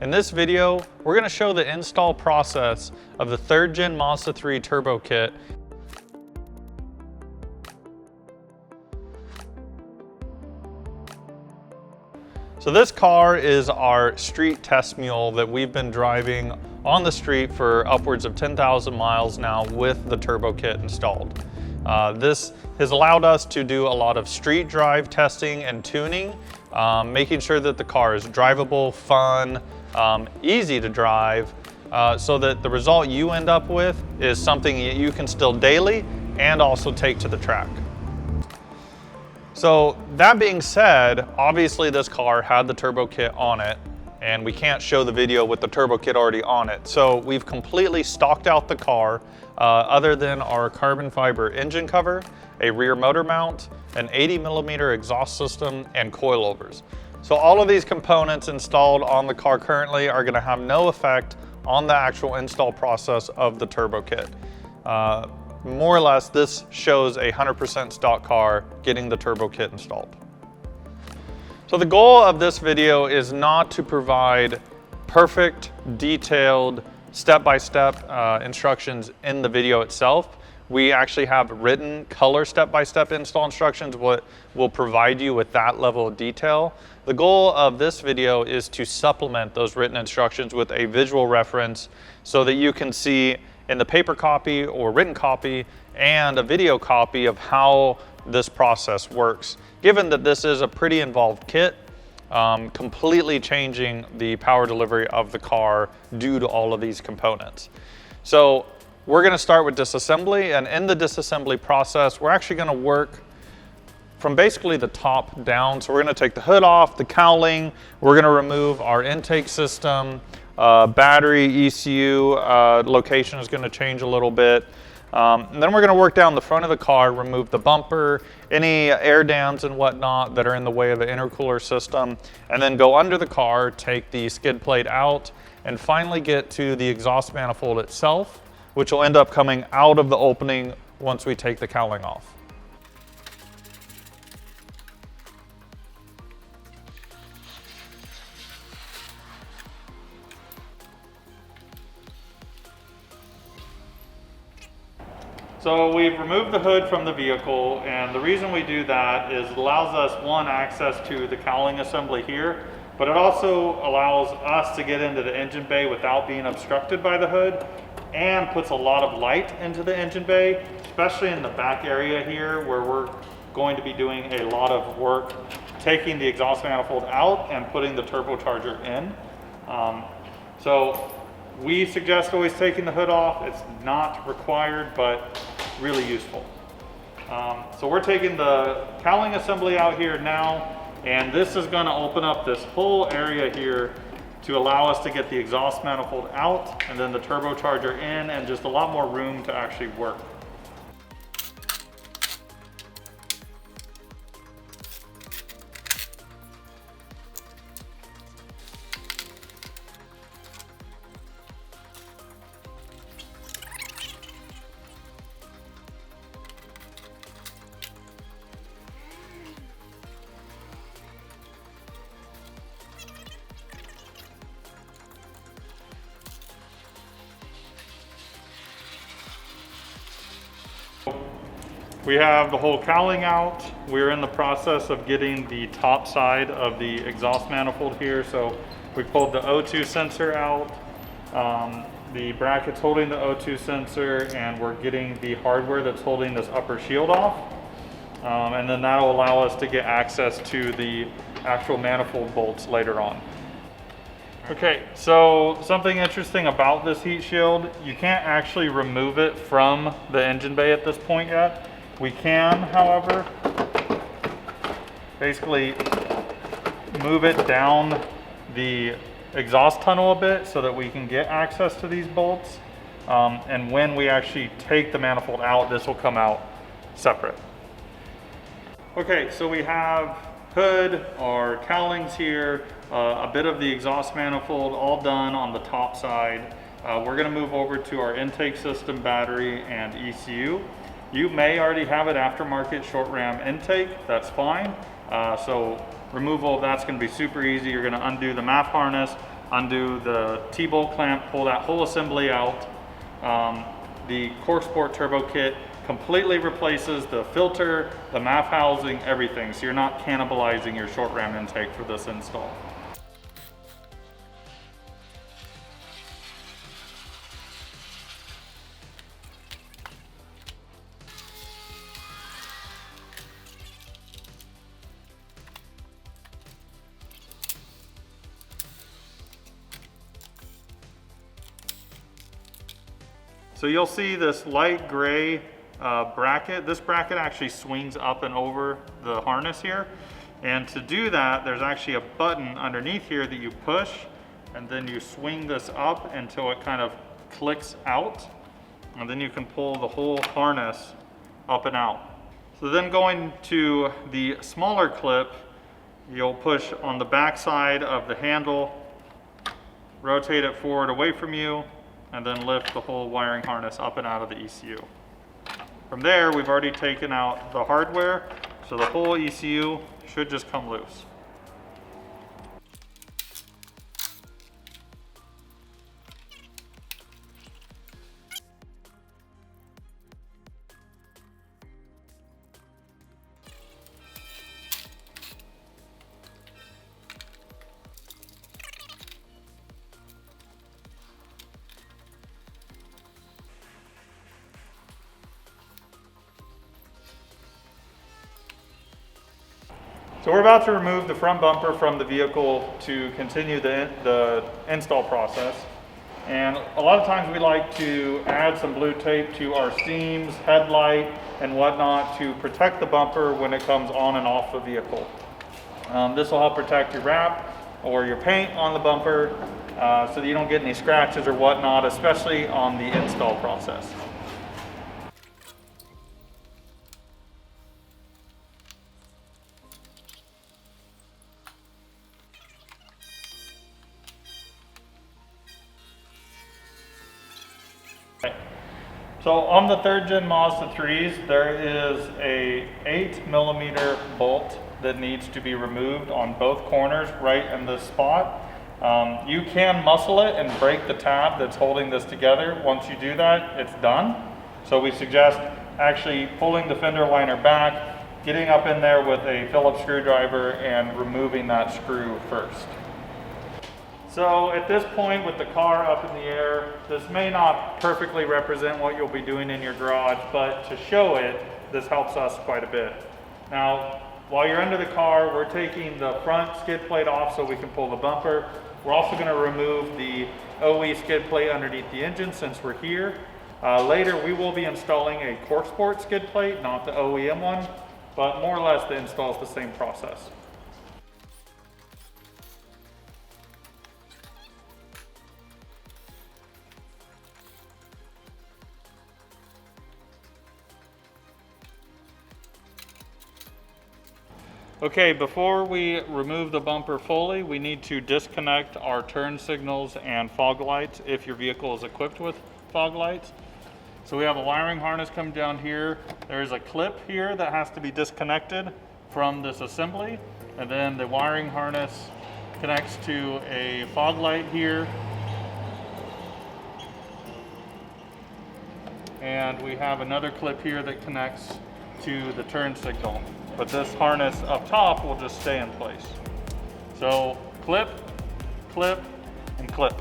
In this video, we're going to show the install process of the 3rd Gen Mazda 3 Turbo Kit. So this car is our street test mule that we've been driving on the street for upwards of 10,000 miles now with the Turbo Kit installed. This has allowed us to do a lot of street drive testing and tuning, making sure that the car is drivable, fun, easy to drive, so that the result you end up with is something that you can still daily and also take to the track. So that being said, obviously this car had the Turbo Kit on it, and we can't show the video with the Turbo Kit already on it. So we've completely stocked out the car, other than our carbon fiber engine cover, a rear motor mount, an 80mm exhaust system, and coilovers. So all of these components installed on the car currently are going to have no effect on the actual install process of the Turbo Kit. More or less, this shows a 100% stock car getting the Turbo Kit installed. So the goal of this video is not to provide perfect, detailed, step-by-step instructions in the video itself. We actually have written color step-by-step install instructions, what will provide you with that level of detail. The goal of this video is to supplement those written instructions with a visual reference so that you can see in the paper copy or written copy and a video copy of how this process works. Given that this is a pretty involved kit, completely changing the power delivery of the car due to all of these components. So we're going to start with disassembly, and in the disassembly process, we're actually going to work from basically the top down. So we're going to take the hood off, the cowling, we're going to remove our intake system, battery, ECU, location is going to change a little bit. And then we're going to work down the front of the car, remove the bumper, any air dams and whatnot that are in the way of the intercooler system, and then go under the car, take the skid plate out, and finally get to the exhaust manifold itself, which will end up coming out of the opening once we take the cowling off. So we've removed the hood from the vehicle, and the reason we do that is it allows us, one, access to the cowling assembly here, but it also allows us to get into the engine bay without being obstructed by the hood, and puts a lot of light into the engine bay, especially in the back area here where we're going to be doing a lot of work taking the exhaust manifold out and putting the turbocharger in. So we suggest always taking the hood off. It's not required, but really useful. So we're taking the cowling assembly out here now, and this is going to open up this whole area here to allow us to get the exhaust manifold out and then the turbocharger in, and just a lot more room to actually work. We have the whole cowling out. We're in the process of getting the top side of the exhaust manifold here. So we pulled the O2 sensor out, the brackets holding the O2 sensor, and we're getting the hardware that's holding this upper shield off. And then that'll allow us to get access to the actual manifold bolts later on. Okay, so something interesting about this heat shield, you can't actually remove it from the engine bay at this point yet. We can, however, basically move it down the exhaust tunnel a bit so that we can get access to these bolts. And when we actually take the manifold out, this will come out separate. Okay, so we have hood, our cowlings here, a bit of the exhaust manifold all done on the top side. We're going to move over to our intake system, battery, and ECU. You may already have it aftermarket short ram intake, that's fine. So removal of that's going to be super easy. You're going to undo the MAP harness, undo the T-bolt clamp, pull that whole assembly out. The CorkSport turbo kit completely replaces the filter, the MAF housing, everything. So you're not cannibalizing your short ram intake for this install. So you'll see this light gray bracket. This bracket actually swings up and over the harness here. And to do that, there's actually a button underneath here that you push, and then you swing this up until it kind of clicks out. And then you can pull the whole harness up and out. So then going to the smaller clip, you'll push on the back side of the handle, rotate it forward away from you, and then lift the whole wiring harness up and out of the ECU. From there, we've already taken out the hardware, so the whole ECU should just come loose. So we're about to remove the front bumper from the vehicle to continue the install process. And a lot of times we like to add some blue tape to our seams, headlight, and whatnot to protect the bumper when it comes on and off the vehicle. This will help protect your wrap or your paint on the bumper so that you don't get any scratches or whatnot, especially on the install process. So on the 3rd gen Mazda 3s, there is a 8mm bolt that needs to be removed on both corners right in this spot. You can muscle it and break the tab that's holding this together. Once you do that, it's done. So we suggest actually pulling the fender liner back, getting up in there with a Phillips screwdriver and removing that screw first. So at this point with the car up in the air, this may not perfectly represent what you'll be doing in your garage, but to show it, this helps us quite a bit. Now, while you're under the car, we're taking the front skid plate off so we can pull the bumper. We're also going to remove the OE skid plate underneath the engine since we're here. Later, we will be installing a CorkSport skid plate, not the OEM one, but more or less the install is the same process. Okay, before we remove the bumper fully, we need to disconnect our turn signals and fog lights if your vehicle is equipped with fog lights. So we have a wiring harness come down here. There's a clip here that has to be disconnected from this assembly. And then the wiring harness connects to a fog light here. And we have another clip here that connects to the turn signal. But this harness up top will just stay in place. So clip, clip, and clip.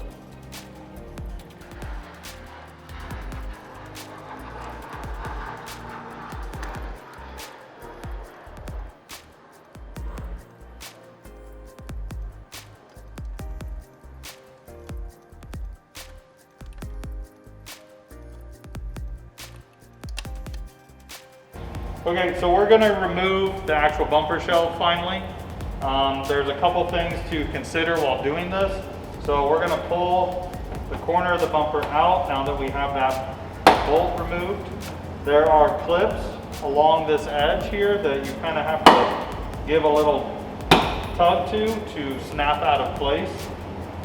Okay, so we're going to remove the actual bumper shell finally. There's a couple things to consider while doing this. So we're going to pull the corner of the bumper out now that we have that bolt removed. There are clips along this edge here that you kind of have to give a little tug to snap out of place.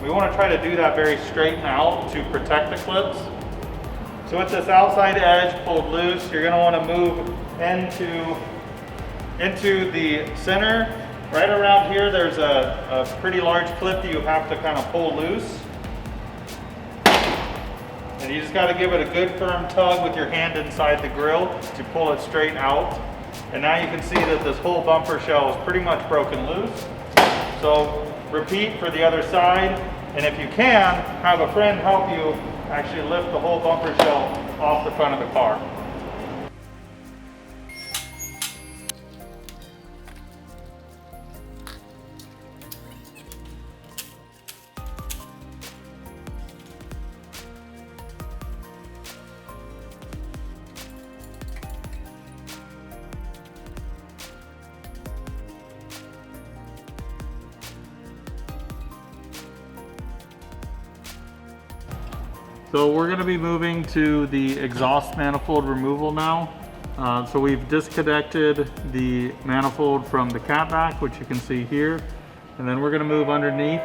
We want to try to do that very straight out to protect the clips. So with this outside edge pulled loose, you're going to want to move into the center Right around here, there's a pretty large clip that you have to kind of pull loose. And you just got to give it a good firm tug with your hand inside the grill to pull it straight out. And now you can see that this whole bumper shell is pretty much broken loose. So repeat for the other side. And if you can, have a friend help you actually lift the whole bumper shell off the front of the car. So we're going to be moving to the exhaust manifold removal now. So we've disconnected the manifold from the catback, which you can see here. And then we're going to move underneath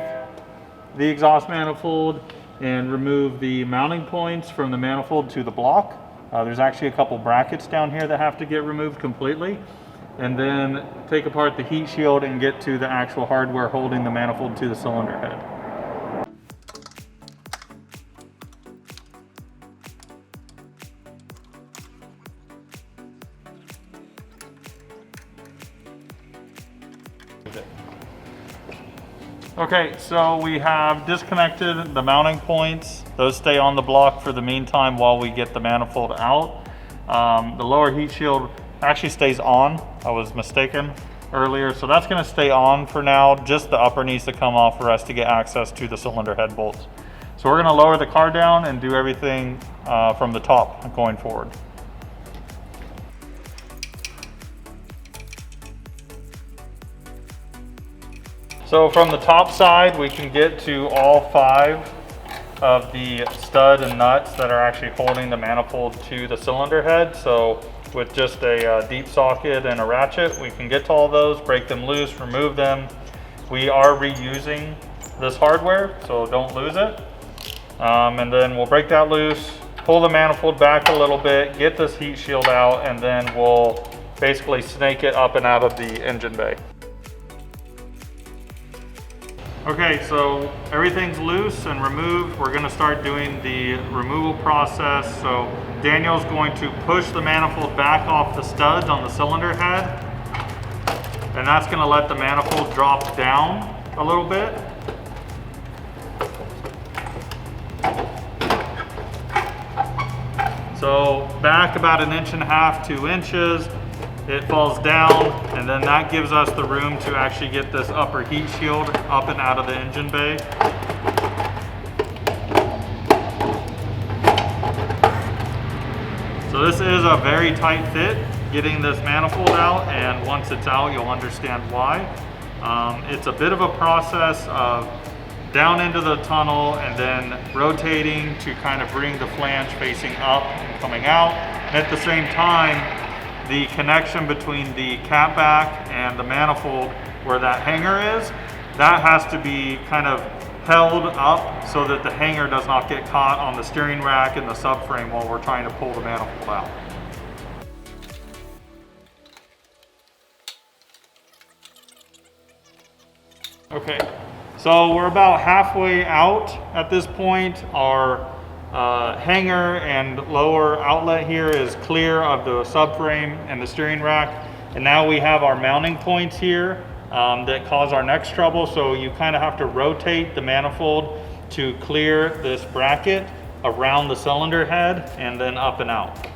the exhaust manifold and remove the mounting points from the manifold to the block. There's actually a couple brackets down here that have to get removed completely. And then take apart the heat shield and get to the actual hardware holding the manifold to the cylinder head. Okay, so we have disconnected the mounting points. Those stay on the block for the meantime while we get the manifold out. The lower heat shield actually stays on. I was mistaken earlier, so that's going to stay on for now. Just the upper needs to come off for us to get access to the cylinder head bolts. So we're going to lower the car down and do everything from the top going forward. So from the top side, we can get to all 5 of the stud and nuts that are actually holding the manifold to the cylinder head. So with just a deep socket and a ratchet, we can get to all those, break them loose, remove them. We are reusing this hardware, so don't lose it. And then we'll break that loose, pull the manifold back a little bit, get this heat shield out, and then we'll basically snake it up and out of the engine bay. Okay, so everything's loose and removed. We're gonna start doing the removal process. So Daniel's going to push the manifold back off the studs on the cylinder head. And that's gonna let the manifold drop down a little bit. So back about 1.5 to 2 inches. It falls down, and then that gives us the room to actually get this upper heat shield up and out of the engine bay. So this is a very tight fit getting this manifold out, and once it's out you'll understand why. It's a bit of a process of down into the tunnel and then rotating to kind of bring the flange facing up and coming out, and at the same time the connection between the catback and the manifold where that hanger is, that has to be kind of held up so that the hanger does not get caught on the steering rack and the subframe while we're trying to pull the manifold out. Okay, so we're about halfway out at this point. Our hanger and lower outlet here is clear of the subframe and the steering rack, and now we have our mounting points here that cause our next trouble. So you kind of have to rotate the manifold to clear this bracket around the cylinder head and then up and out.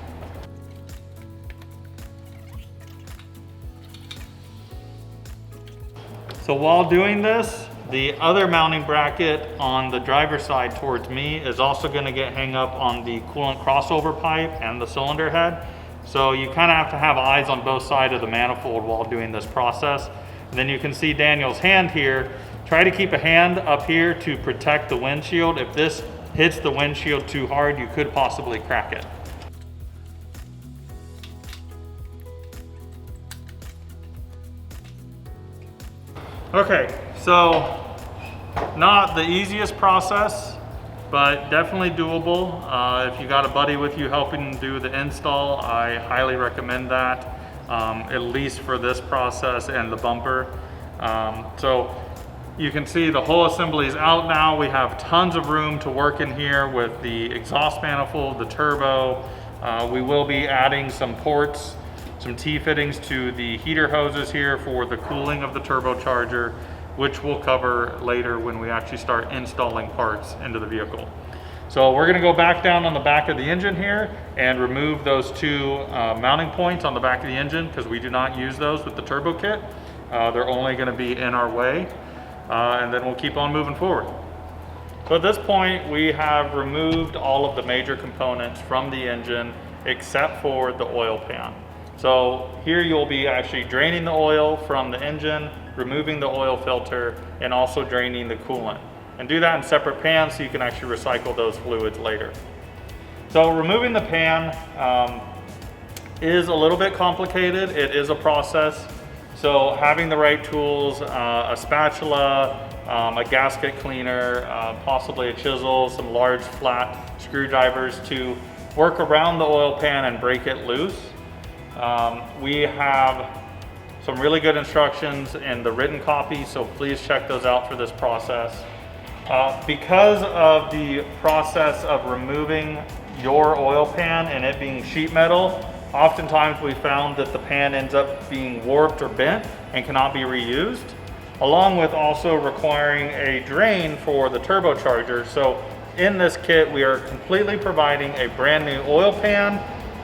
So while doing this, the other mounting bracket on the driver's side towards me is also going to get hung up on the coolant crossover pipe and the cylinder head. So you kind of have to have eyes on both sides of the manifold while doing this process. And then you can see Daniel's hand here. Try to keep a hand up here to protect the windshield. If this hits the windshield too hard, you could possibly crack it. Okay, so not the easiest process, but definitely doable. If you got a buddy with you helping do the install, I highly recommend that, at least for this process and the bumper. So you can see the whole assembly is out now. We have tons of room to work in here with the exhaust manifold, the turbo. We will be adding some ports, some T-fittings to the heater hoses here for the cooling of the turbocharger, which we'll cover later when we actually start installing parts into the vehicle. So we're gonna go back down on the back of the engine here and remove those two mounting points on the back of the engine, because we do not use those with the turbo kit. They're only gonna be in our way, and then we'll keep on moving forward. So at this point, we have removed all of the major components from the engine except for the oil pan. So here you'll be actually draining the oil from the engine, removing the oil filter, and also draining the coolant. And do that in separate pans so you can actually recycle those fluids later. So removing the pan is a little bit complicated. It is a process. So having the right tools, a spatula, a gasket cleaner, possibly a chisel, some large flat screwdrivers to work around the oil pan and break it loose. We have some really good instructions in the written copy, so please check those out for this process. Because of the process of removing your oil pan and it being sheet metal, oftentimes we found that the pan ends up being warped or bent and cannot be reused, along with also requiring a drain for the turbocharger. So in this kit, we are completely providing a brand new oil pan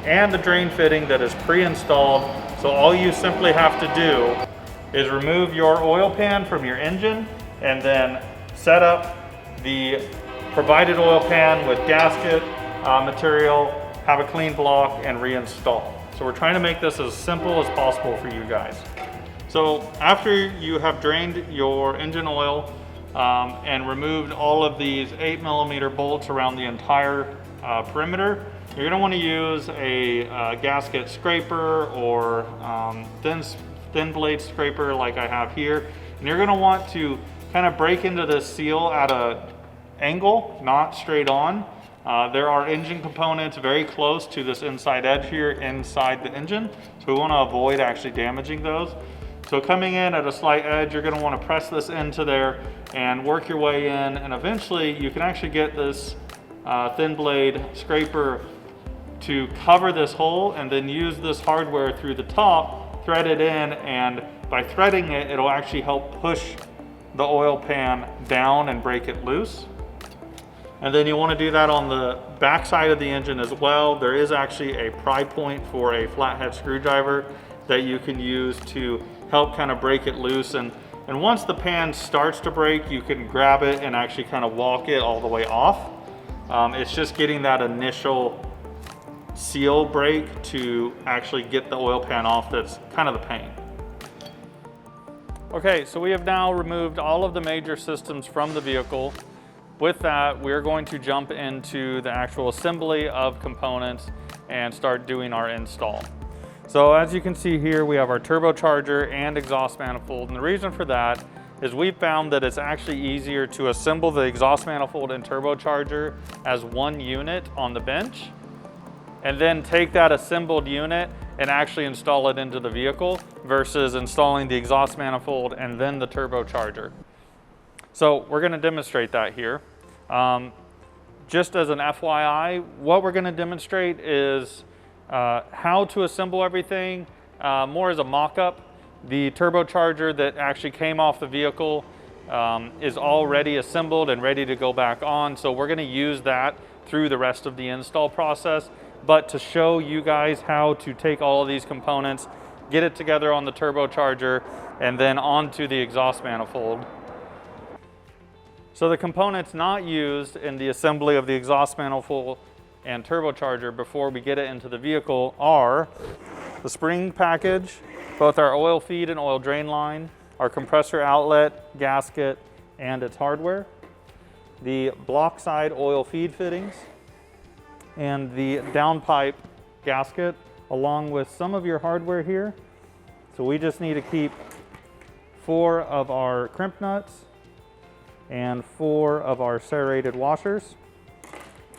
and the drain fitting that is pre-installed. So all you simply have to do is remove your oil pan from your engine and then set up the provided oil pan with gasket material, have a clean block, and reinstall. So we're trying to make this as simple as possible for you guys. So after you have drained your engine oil and removed all of these 8mm bolts around the entire perimeter, you're gonna wanna use a gasket scraper or thin blade scraper like I have here. And you're gonna want to kind of break into this seal at an angle, not straight on. There are engine components very close to this inside edge here inside the engine, so we want to avoid actually damaging those. So coming in at a slight edge, you're going to want to press this into there and work your way in, and eventually you can actually get this thin blade scraper to cover this hole, and then use this hardware through the top, thread it in, and by threading it, it'll actually help push the oil pan down and break it loose. And then you want to do that on the back side of the engine as well. There is actually a pry point for a flathead screwdriver that you can use to help kind of break it loose. And once the pan starts to break, you can grab it and actually kind of walk it all the way off. It's just getting that initial seal break to actually get the oil pan off that's kind of the pain. Okay, so we have now removed all of the major systems from the vehicle. With that, we're going to jump into the actual assembly of components and start doing our install. So as you can see here, we have our turbocharger and exhaust manifold. And the reason for that is we've found that it's actually easier to assemble the exhaust manifold and turbocharger as one unit on the bench, and then take that assembled unit and actually install it into the vehicle versus installing the exhaust manifold and then the turbocharger. So we're gonna demonstrate that here. Just as an FYI, what we're gonna demonstrate is how to assemble everything, more as a mock-up. The turbocharger that actually came off the vehicle is already assembled and ready to go back on, so we're gonna use that through the rest of the install process. But to show you guys how to take all of these components, get it together on the turbocharger, and then onto the exhaust manifold. So the components not used in the assembly of the exhaust manifold and turbocharger before we get it into the vehicle are the spring package, both our oil feed and oil drain line, our compressor outlet, gasket, and its hardware, the block side oil feed fittings, and the downpipe gasket, along with some of your hardware here. So we just need to keep 4 of our crimp nuts and 4 of our serrated washers.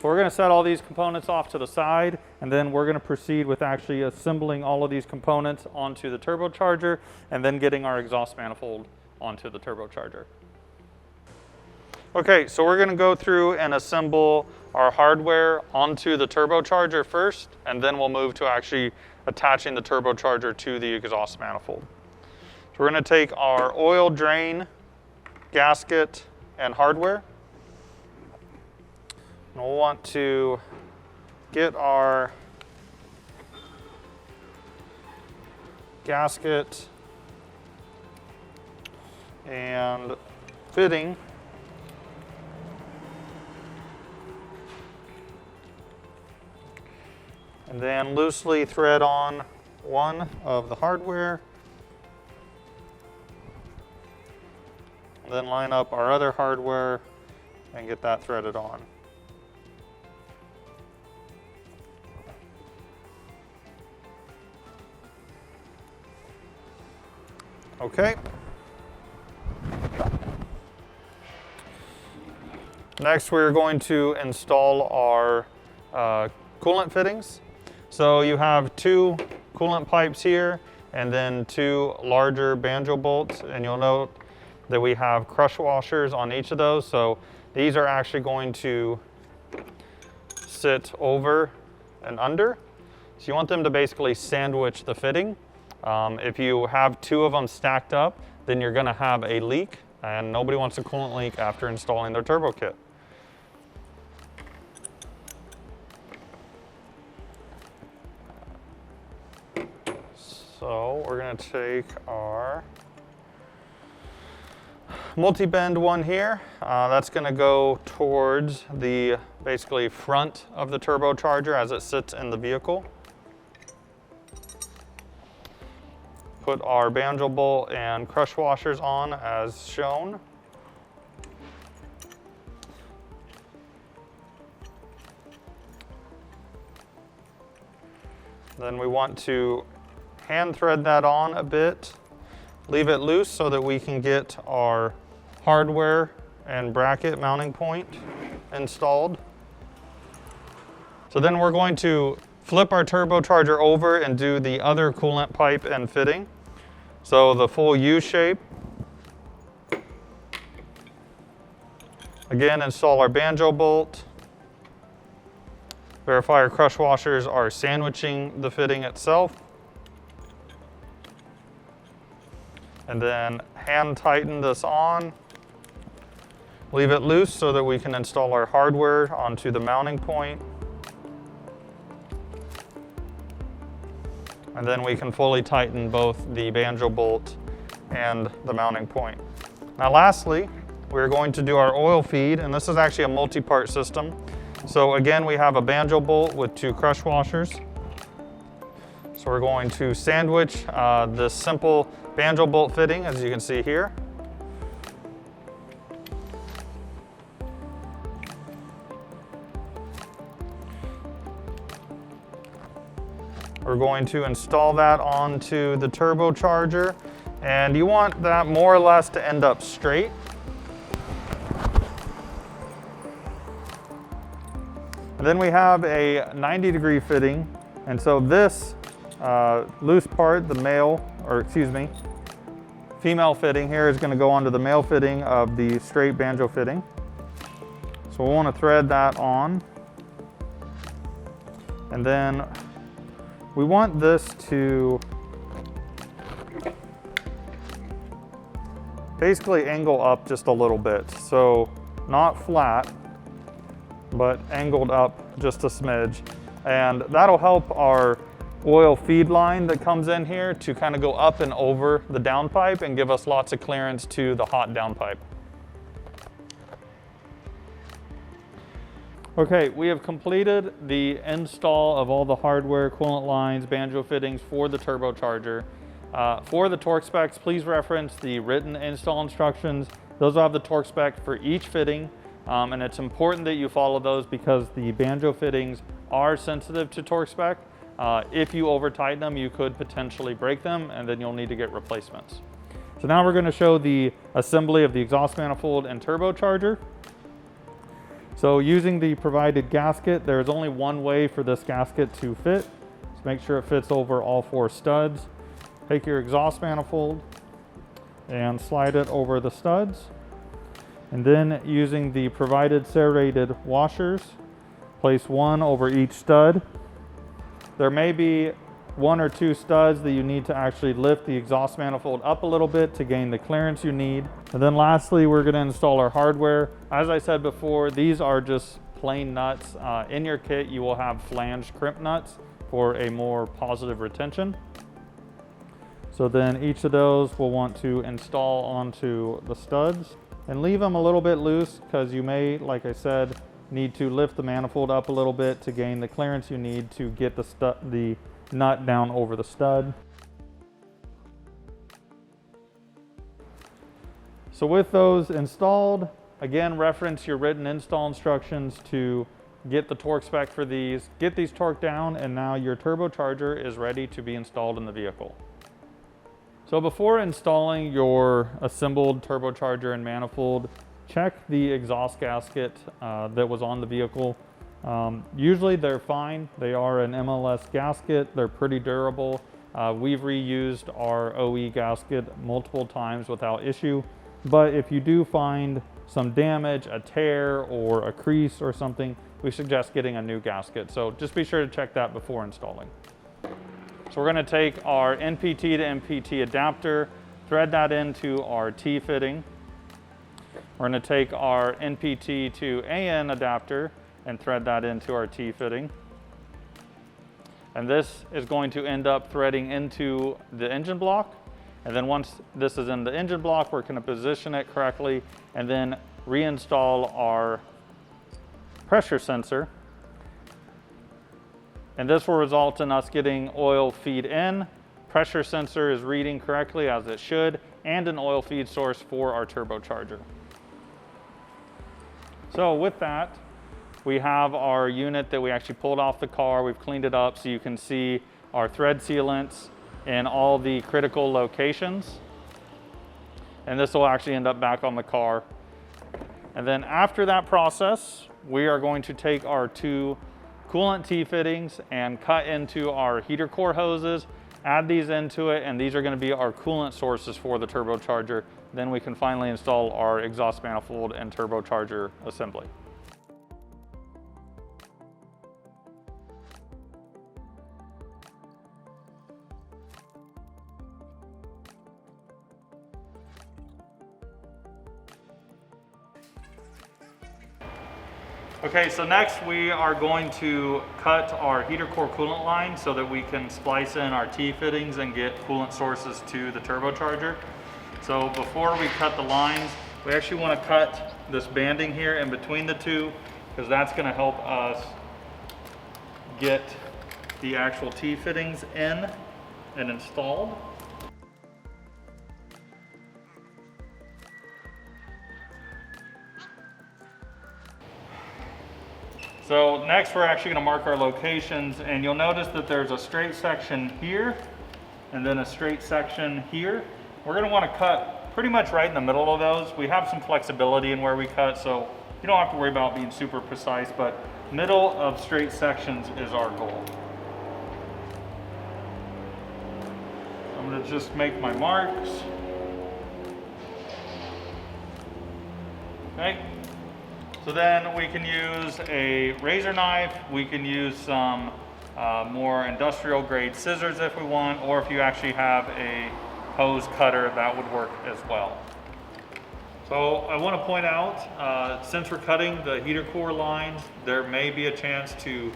So we're gonna set all these components off to the side, and then we're gonna proceed with actually assembling all of these components onto the turbocharger and then getting our exhaust manifold onto the turbocharger. Okay, so we're going to go through and assemble our hardware onto the turbocharger first, and then we'll move to actually attaching the turbocharger to the exhaust manifold. So we're going to take our oil drain, gasket, and hardware. And we'll want to get our gasket and fitting and then loosely thread on one of the hardware, then line up our other hardware and get that threaded on. Okay. Next, we're going to install our coolant fittings. So you have 2 coolant pipes here and then 2 larger banjo bolts, and you'll note that we have crush washers on each of those. So these are actually going to sit over and under. So you want them to basically sandwich the fitting. If you have 2 of them stacked up, then you're going to have a leak, and nobody wants a coolant leak after installing their turbo kit. So we're going to take our multi-bend one here. That's going to go towards the basically front of the turbocharger as it sits in the vehicle. Put our banjo bolt and crush washers on as shown. Then we want to hand thread that on a bit, leave it loose so that we can get our hardware and bracket mounting point installed. So then we're going to flip our turbocharger over and do the other coolant pipe and fitting. So the full U shape. Again, install our banjo bolt. Verify our crush washers are sandwiching the fitting itself. And then hand tighten this on. Leave it loose so that we can install our hardware onto the mounting point. And then we can fully tighten both the banjo bolt and the mounting point. Now lastly, we're going to do our oil feed, and this is actually a multi-part system. So again, we have a banjo bolt with 2 crush washers. So we're going to sandwich this simple banjo bolt fitting, as you can see here. We're going to install that onto the turbocharger, and you want that more or less to end up straight. And then we have a 90-degree fitting, and so this loose part, the female fitting here is going to go onto the male fitting of the straight banjo fitting. So we'll want to thread that on, and then we want this to basically angle up just a little bit. So not flat, but angled up just a smidge. And that'll help our oil feed line that comes in here to kind of go up and over the downpipe and give us lots of clearance to the hot downpipe. Okay, we have completed the install of all the hardware, coolant lines, banjo fittings for the turbocharger. For the torque specs, please reference the written install instructions. Those will have the torque spec for each fitting, and it's important that you follow those because the banjo fittings are sensitive to torque spec. If you over tighten them, you could potentially break them, and then you'll need to get replacements. So now we're going to show the assembly of the exhaust manifold and turbocharger. So using the provided gasket, there's only one way for this gasket to fit. So make sure it fits over all 4 studs. Take your exhaust manifold, and slide it over the studs. And then using the provided serrated washers, place one over each stud. There may be one or two studs that you need to actually lift the exhaust manifold up a little bit to gain the clearance you need. And then lastly, we're going to install our hardware. As I said before, these are just plain nuts. In your kit, you will have flanged crimp nuts for a more positive retention. So then each of those we'll want to install onto the studs and leave them a little bit loose because you may, like I said, need to lift the manifold up a little bit to gain the clearance you need to get the nut down over the stud. So with those installed, again, reference your written install instructions to get the torque spec for these, get these torqued down, and now your turbocharger is ready to be installed in the vehicle. So before installing your assembled turbocharger and manifold, check the exhaust gasket that was on the vehicle. Usually they're fine. They are an MLS gasket. They're pretty durable. We've reused our OE gasket multiple times without issue. But if you do find some damage, a tear or a crease or something, we suggest getting a new gasket. So just be sure to check that before installing. So we're going to take our NPT to MPT adapter, thread that into our T fitting. We're going to take our NPT to AN adapter and thread that into our T fitting. And this is going to end up threading into the engine block. And then once this is in the engine block, we're going to position it correctly and then reinstall our pressure sensor. And this will result in us getting oil feed in, pressure sensor is reading correctly as it should, and an oil feed source for our turbocharger. So with that, we have our unit that we actually pulled off the car. We've cleaned it up so you can see our thread sealants in all the critical locations. And this will actually end up back on the car. And then after that process, we are going to take our two coolant T-fittings and cut into our heater core hoses, add these into it, and these are going to be our coolant sources for the turbocharger. Then we can finally install our exhaust manifold and turbocharger assembly. Okay, so next we are going to cut our heater core coolant line so that we can splice in our T-fittings and get coolant sources to the turbocharger. So before we cut the lines, we actually want to cut this banding here in between the two because that's going to help us get the actual T-fittings in and installed. So next we're actually going to mark our locations, and you'll notice that there's a straight section here and then a straight section here. We're going to want to cut pretty much right in the middle of those. We have some flexibility in where we cut, so you don't have to worry about being super precise, but middle of straight sections is our goal. I'm going to just make my marks. Okay. So then we can use a razor knife, we can use some more industrial grade scissors if we want, or if you actually have a hose cutter, that would work as well. So I want to point out, since we're cutting the heater core lines, there may be a chance to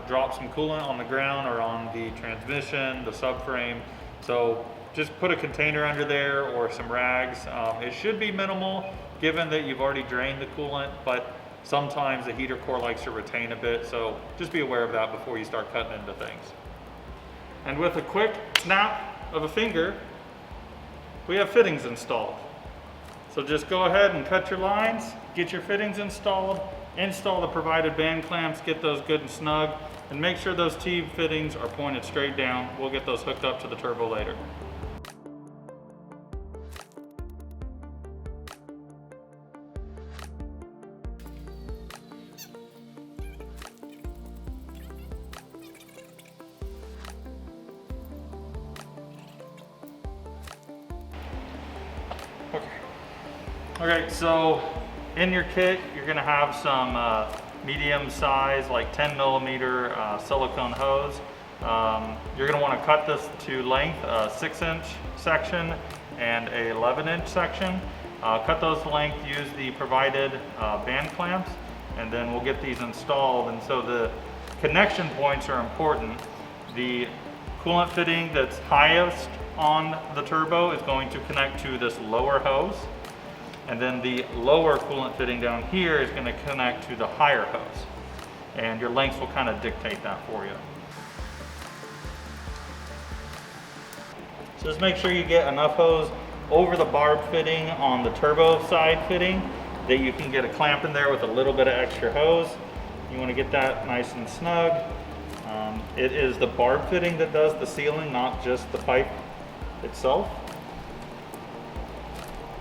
drop some coolant on the ground or on the transmission, the subframe. So just put a container under there or some rags. It should be minimal, given that you've already drained the coolant, but sometimes the heater core likes to retain a bit, so just be aware of that before you start cutting into things. And with a quick snap of a finger, we have fittings installed. So just go ahead and cut your lines, get your fittings installed, install the provided band clamps, get those good and snug, and make sure those T fittings are pointed straight down. We'll get those hooked up to the turbo later. Okay, so in your kit, you're gonna have some medium size, like 10 millimeter silicone hose. You're gonna wanna cut this to length, a 6-inch section and a 11-inch section. Cut those to length, use the provided band clamps, and then we'll get these installed. And so the connection points are important. The coolant fitting that's highest on the turbo is going to connect to this lower hose. And then the lower coolant fitting down here is going to connect to the higher hose. And your lengths will kind of dictate that for you. So just make sure you get enough hose over the barb fitting on the turbo side fitting that you can get a clamp in there with a little bit of extra hose. You want to get that nice and snug. It is the barb fitting that does the sealing, not just the pipe itself.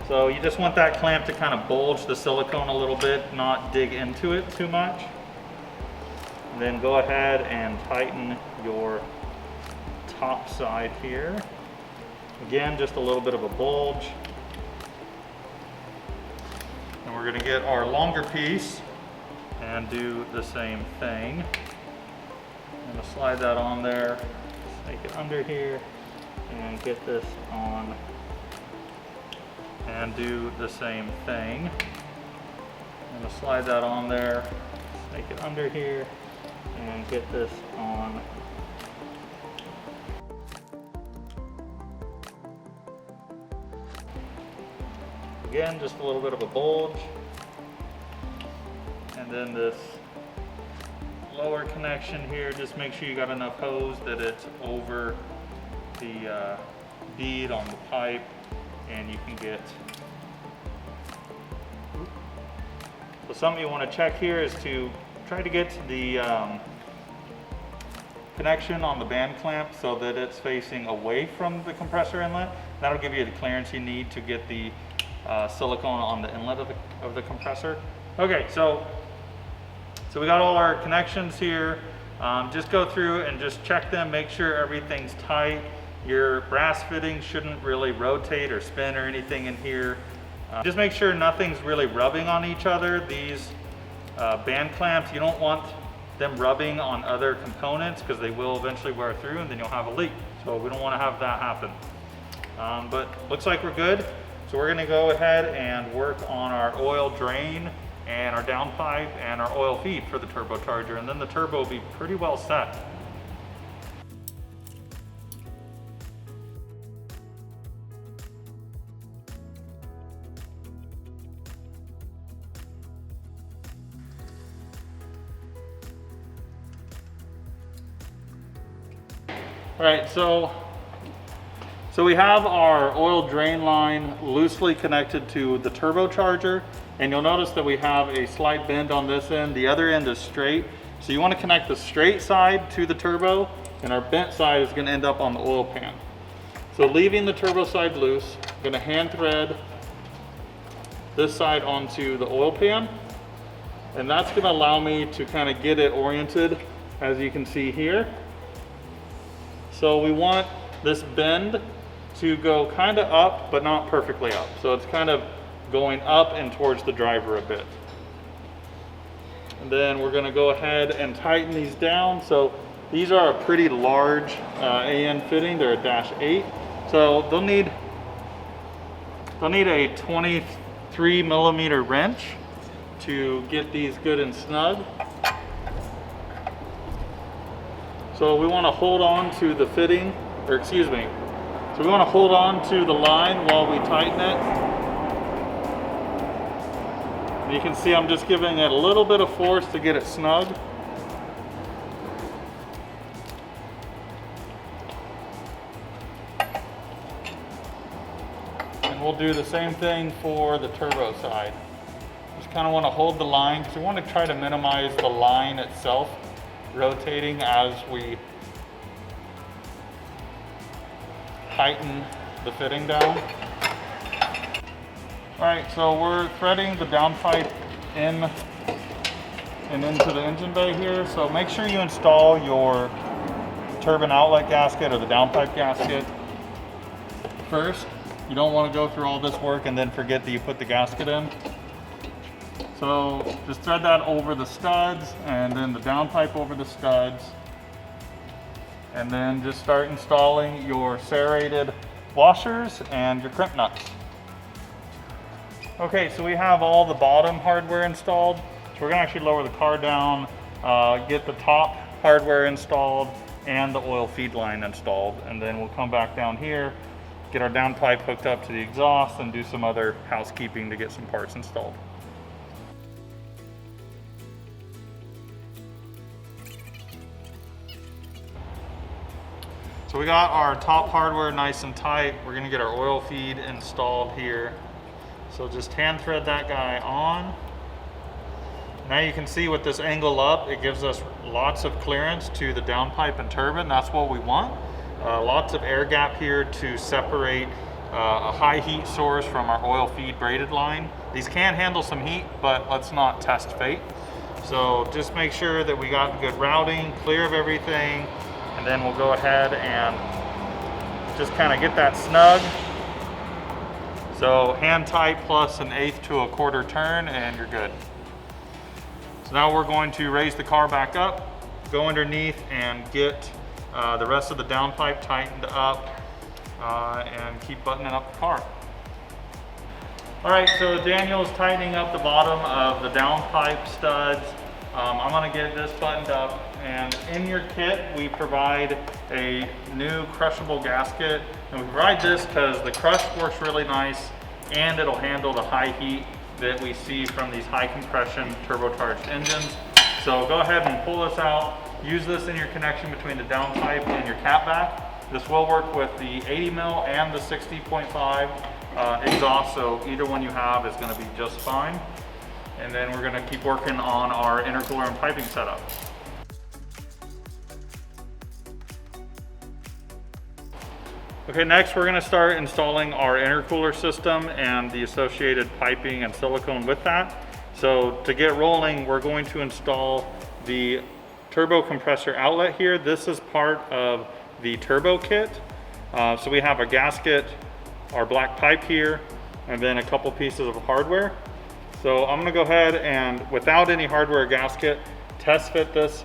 So you just want that clamp to kind of bulge the silicone a little bit, not dig into it too much. And then go ahead and tighten your top side here. Again, just a little bit of a bulge. And we're going to get our longer piece and do the same thing. I'm going to slide that on there, take it under here, and get this on. And do the same thing. I'm going to slide that on there, take it under here, and get this on. Again, just a little bit of a bulge. And then this lower connection here, just make sure you got enough hose that it's over the bead on the pipe, and you can get. So something you want to check here is to try to get to the connection on the band clamp so that it's facing away from the compressor inlet. That'll give you the clearance you need to get the silicone on the inlet of the compressor. Okay, so we got all our connections here. Just go through and just check them, make sure everything's tight. Your brass fittings shouldn't really rotate or spin or anything in here. Just make sure nothing's really rubbing on each other. These band clamps, you don't want them rubbing on other components because they will eventually wear through and then you'll have a leak. So we don't want to have that happen. But looks like we're good. So we're going to go ahead and work on our oil drain and our downpipe and our oil feed for the turbocharger, and then the turbo will be pretty well set. All right, so we have our oil drain line loosely connected to the turbocharger, and you'll notice that we have a slight bend on this end. The other end is straight. So you want to connect the straight side to the turbo, and our bent side is going to end up on the oil pan. So leaving the turbo side loose, I'm going to hand thread this side onto the oil pan, and that's going to allow me to kind of get it oriented, as you can see here. So we want this bend to go kind of up, but not perfectly up. So it's kind of going up and towards the driver a bit. And then we're going to go ahead and tighten these down. So these are a pretty large AN fitting. They're a -8. So they'll need a 23 millimeter wrench to get these good and snug. So we want to hold on to the fitting, or excuse me. So we want to hold on to the line while we tighten it. And you can see I'm just giving it a little bit of force to get it snug. And we'll do the same thing for the turbo side. Just kind of want to hold the line because we want to try to minimize the line itself rotating as we tighten the fitting down. All right, so we're threading the downpipe in and into the engine bay here. So make sure you install your turbine outlet gasket or the downpipe gasket first. You don't want to go through all this work and then forget that you put the gasket in. So just thread that over the studs and then the downpipe over the studs. And then just start installing your serrated washers and your crimp nuts. Okay, so we have all the bottom hardware installed. So we're gonna actually lower the car down, get the top hardware installed and the oil feed line installed. And then we'll come back down here, get our downpipe hooked up to the exhaust and do some other housekeeping to get some parts installed. So we got our top hardware nice and tight. We're gonna get our oil feed installed here. So just hand thread that guy on. Now you can see with this angle up, it gives us lots of clearance to the downpipe and turbine. That's what we want. Lots of air gap here to separate a high heat source from our oil feed braided line. These can handle some heat, but let's not test fate. So just make sure that we got good routing, clear of everything, and then we'll go ahead and just kind of get that snug. So hand tight plus 1/8 to 1/4 turn and you're good. So now we're going to raise the car back up, go underneath and get the rest of the downpipe tightened up and keep buttoning up the car. All right, so Daniel's tightening up the bottom of the downpipe studs. I'm gonna get this buttoned up, and in your kit we provide a new crushable gasket, and we provide this because the crush works really nice and it'll handle the high heat that we see from these high compression turbocharged engines. So go ahead and pull this out, use this in your connection between the downpipe and your catback. This will work with the 80 mil and the 60.5 exhaust, so either one you have is going to be just fine. And then we're going to keep working on our intercooler and piping setup. Okay, next we're going to start installing our intercooler system and the associated piping and silicone with that. So to get rolling, we're going to install the turbo compressor outlet here. This is part of the turbo kit. So we have a gasket, our black pipe here, and then a couple pieces of hardware. So I'm gonna go ahead and, without any hardware gasket, test fit this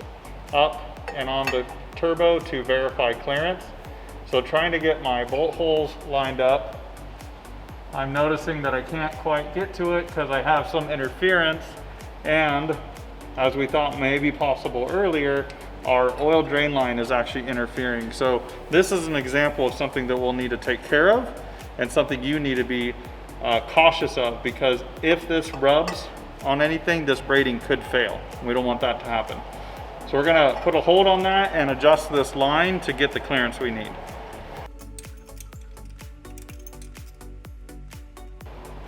up and on the turbo to verify clearance. So trying to get my bolt holes lined up, I'm noticing that I can't quite get to it because I have some interference, and as we thought may be possible earlier, our oil drain line is actually interfering. So this is an example of something that we'll need to take care of and something you need to be cautious of, because if this rubs on anything, this braiding could fail. We don't want that to happen. So we're gonna put a hold on that and adjust this line to get the clearance we need.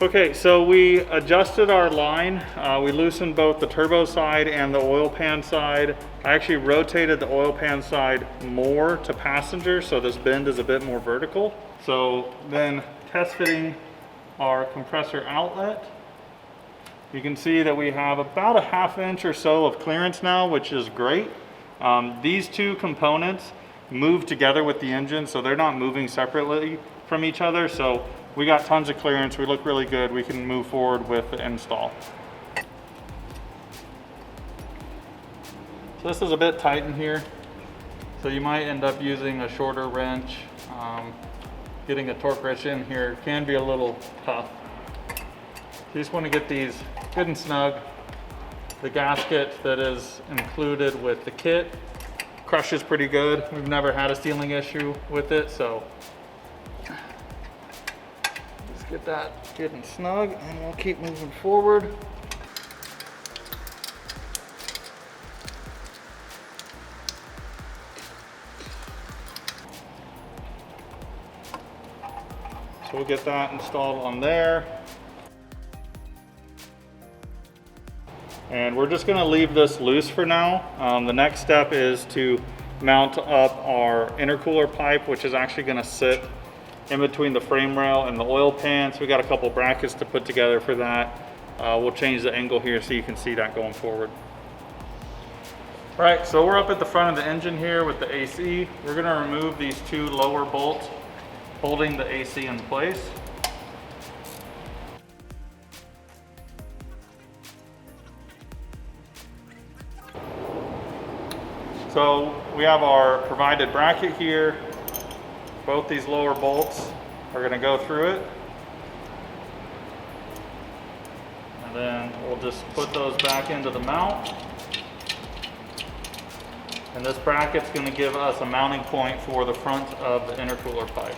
Okay, so we adjusted our line. We loosened both the turbo side and the oil pan side. I actually rotated the oil pan side more to passenger, so this bend is a bit more vertical. So then test fitting our compressor outlet. You can see that we have about a 1/2 inch or so of clearance now, which is great. These two components move together with the engine, so they're not moving separately from each other. So we got tons of clearance, we look really good, we can move forward with the install. So this is a bit tight in here, so you might end up using a shorter wrench. Getting a torque wrench in here can be a little tough. You just want to get these good and snug. The gasket that is included with the kit crushes pretty good. We've never had a sealing issue with it, so just get that good and snug and we'll keep moving forward. So we'll get that installed on there. And we're just gonna leave this loose for now. The next step is to mount up our intercooler pipe, which is actually gonna sit in between the frame rail and the oil pan. So we got a couple brackets to put together for that. We'll change the angle here so you can see that going forward. All right, so we're up at the front of the engine here with the AC. We're gonna remove these two lower bolts holding the AC in place. So we have our provided bracket here. Both these lower bolts are going to go through it. And then we'll just put those back into the mount. And this bracket's going to give us a mounting point for the front of the intercooler pipe.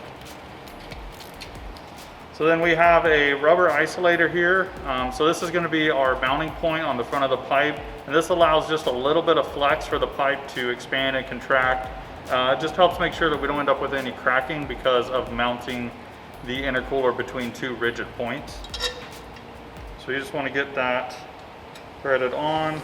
So then we have a rubber isolator here. So this is going to be our mounting point on the front of the pipe. And this allows just a little bit of flex for the pipe to expand and contract. It just helps make sure that we don't end up with any cracking because of mounting the intercooler between two rigid points. So you just want to get that threaded on.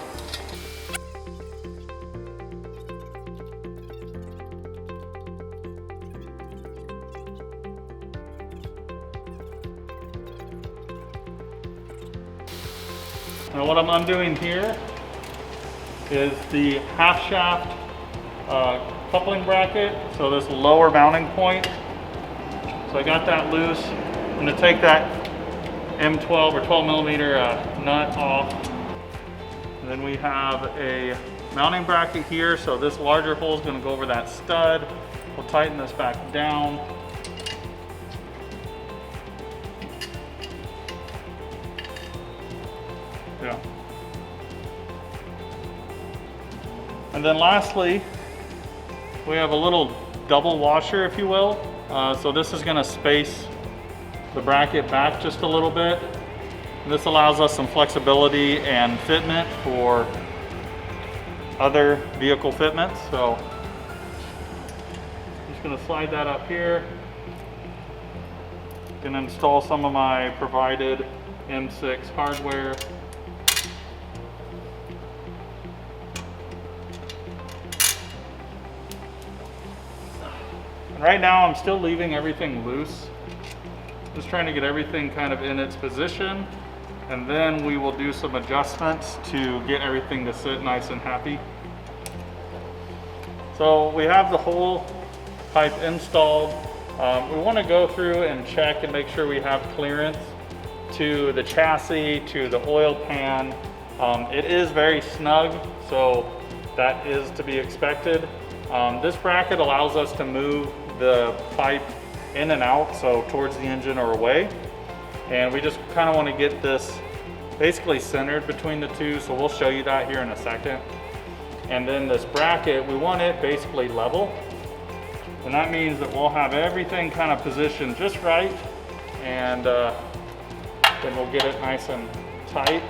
Now what I'm undoing here is the half shaft coupling bracket, so this lower mounting point. So I got that loose. I'm going to take that M12 or 12 millimeter nut off. And then we have a mounting bracket here, so this larger hole is going to go over that stud. We'll tighten this back down. Yeah. And then lastly, we have a little double washer, if you will. So this is going to space the bracket back just a little bit. And this allows us some flexibility and fitment for other vehicle fitments. So I'm just going to slide that up here. Going to install some of my provided M6 hardware. And right now I'm still leaving everything loose. Just trying to get everything kind of in its position. And then we will do some adjustments to get everything to sit nice and happy. So we have the whole pipe installed. We want to go through and check and make sure we have clearance to the chassis, to the oil pan. It is very snug, so that is to be expected. This bracket allows us to move the pipe in and out, so towards the engine or away. And we just kind of want to get this basically centered between the two, so we'll show you that here in a second. And then this bracket, we want it basically level. And that means that we'll have everything kind of positioned just right, and then we'll get it nice and tight.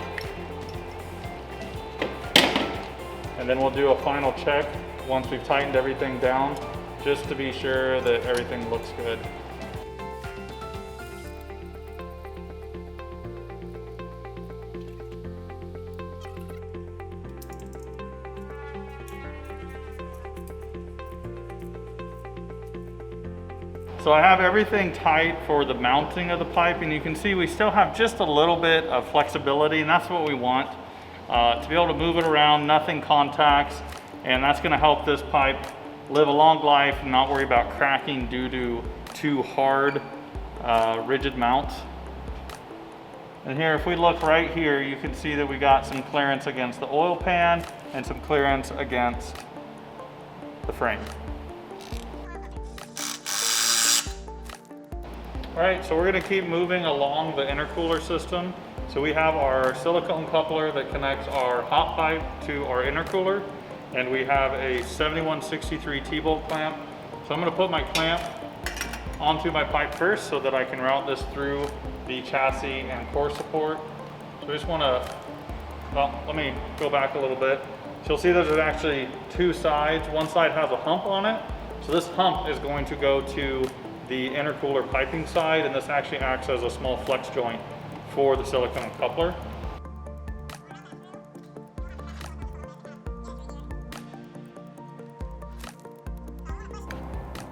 And then we'll do a final check once we've tightened everything down, just to be sure that everything looks good. So I have everything tight for the mounting of the pipe, and you can see we still have just a little bit of flexibility, and that's what we want, to be able to move it around, nothing contacts, and that's going to help this pipe live a long life and not worry about cracking due to too hard, rigid mounts. And here, if we look right here, you can see that we got some clearance against the oil pan and some clearance against the frame. All right, so we're going to keep moving along the intercooler system. So we have our silicone coupler that connects our hot pipe to our intercooler, and we have a 7163 T-bolt clamp. So I'm going to put my clamp onto my pipe first so that I can route this through the chassis and core support. So I just want to, well, let me go back a little bit. So you'll see there's actually two sides. One side has a hump on it. So this hump is going to go to the intercooler piping side, and this actually acts as a small flex joint for the silicone coupler.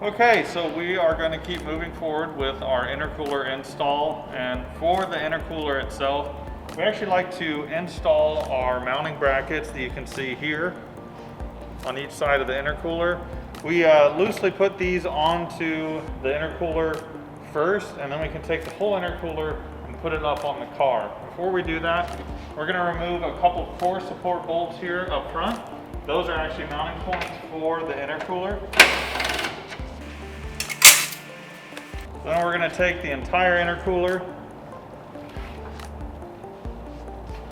Okay, so we are going to keep moving forward with our intercooler install, and for the intercooler itself, we actually like to install our mounting brackets that you can see here on each side of the intercooler. We loosely put these onto the intercooler first, and then we can take the whole intercooler and put it up on the car. Before we do that, we're going to remove a couple core support bolts here up front. Those are actually mounting points for the intercooler. Then we're going to take the entire intercooler.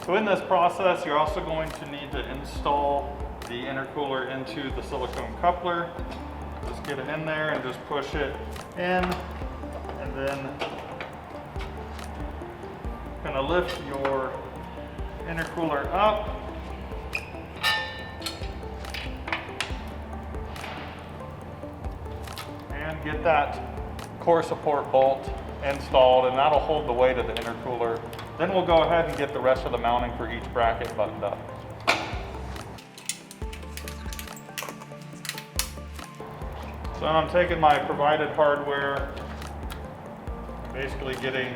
So in this process, you're also going to need to install the intercooler into the silicone coupler. Just get it in there and just push it in, and then kind of lift your intercooler up. And get that core support bolt installed, and that'll hold the weight of the intercooler. Then we'll go ahead and get the rest of the mounting for each bracket buttoned up. So I'm taking my provided hardware, basically getting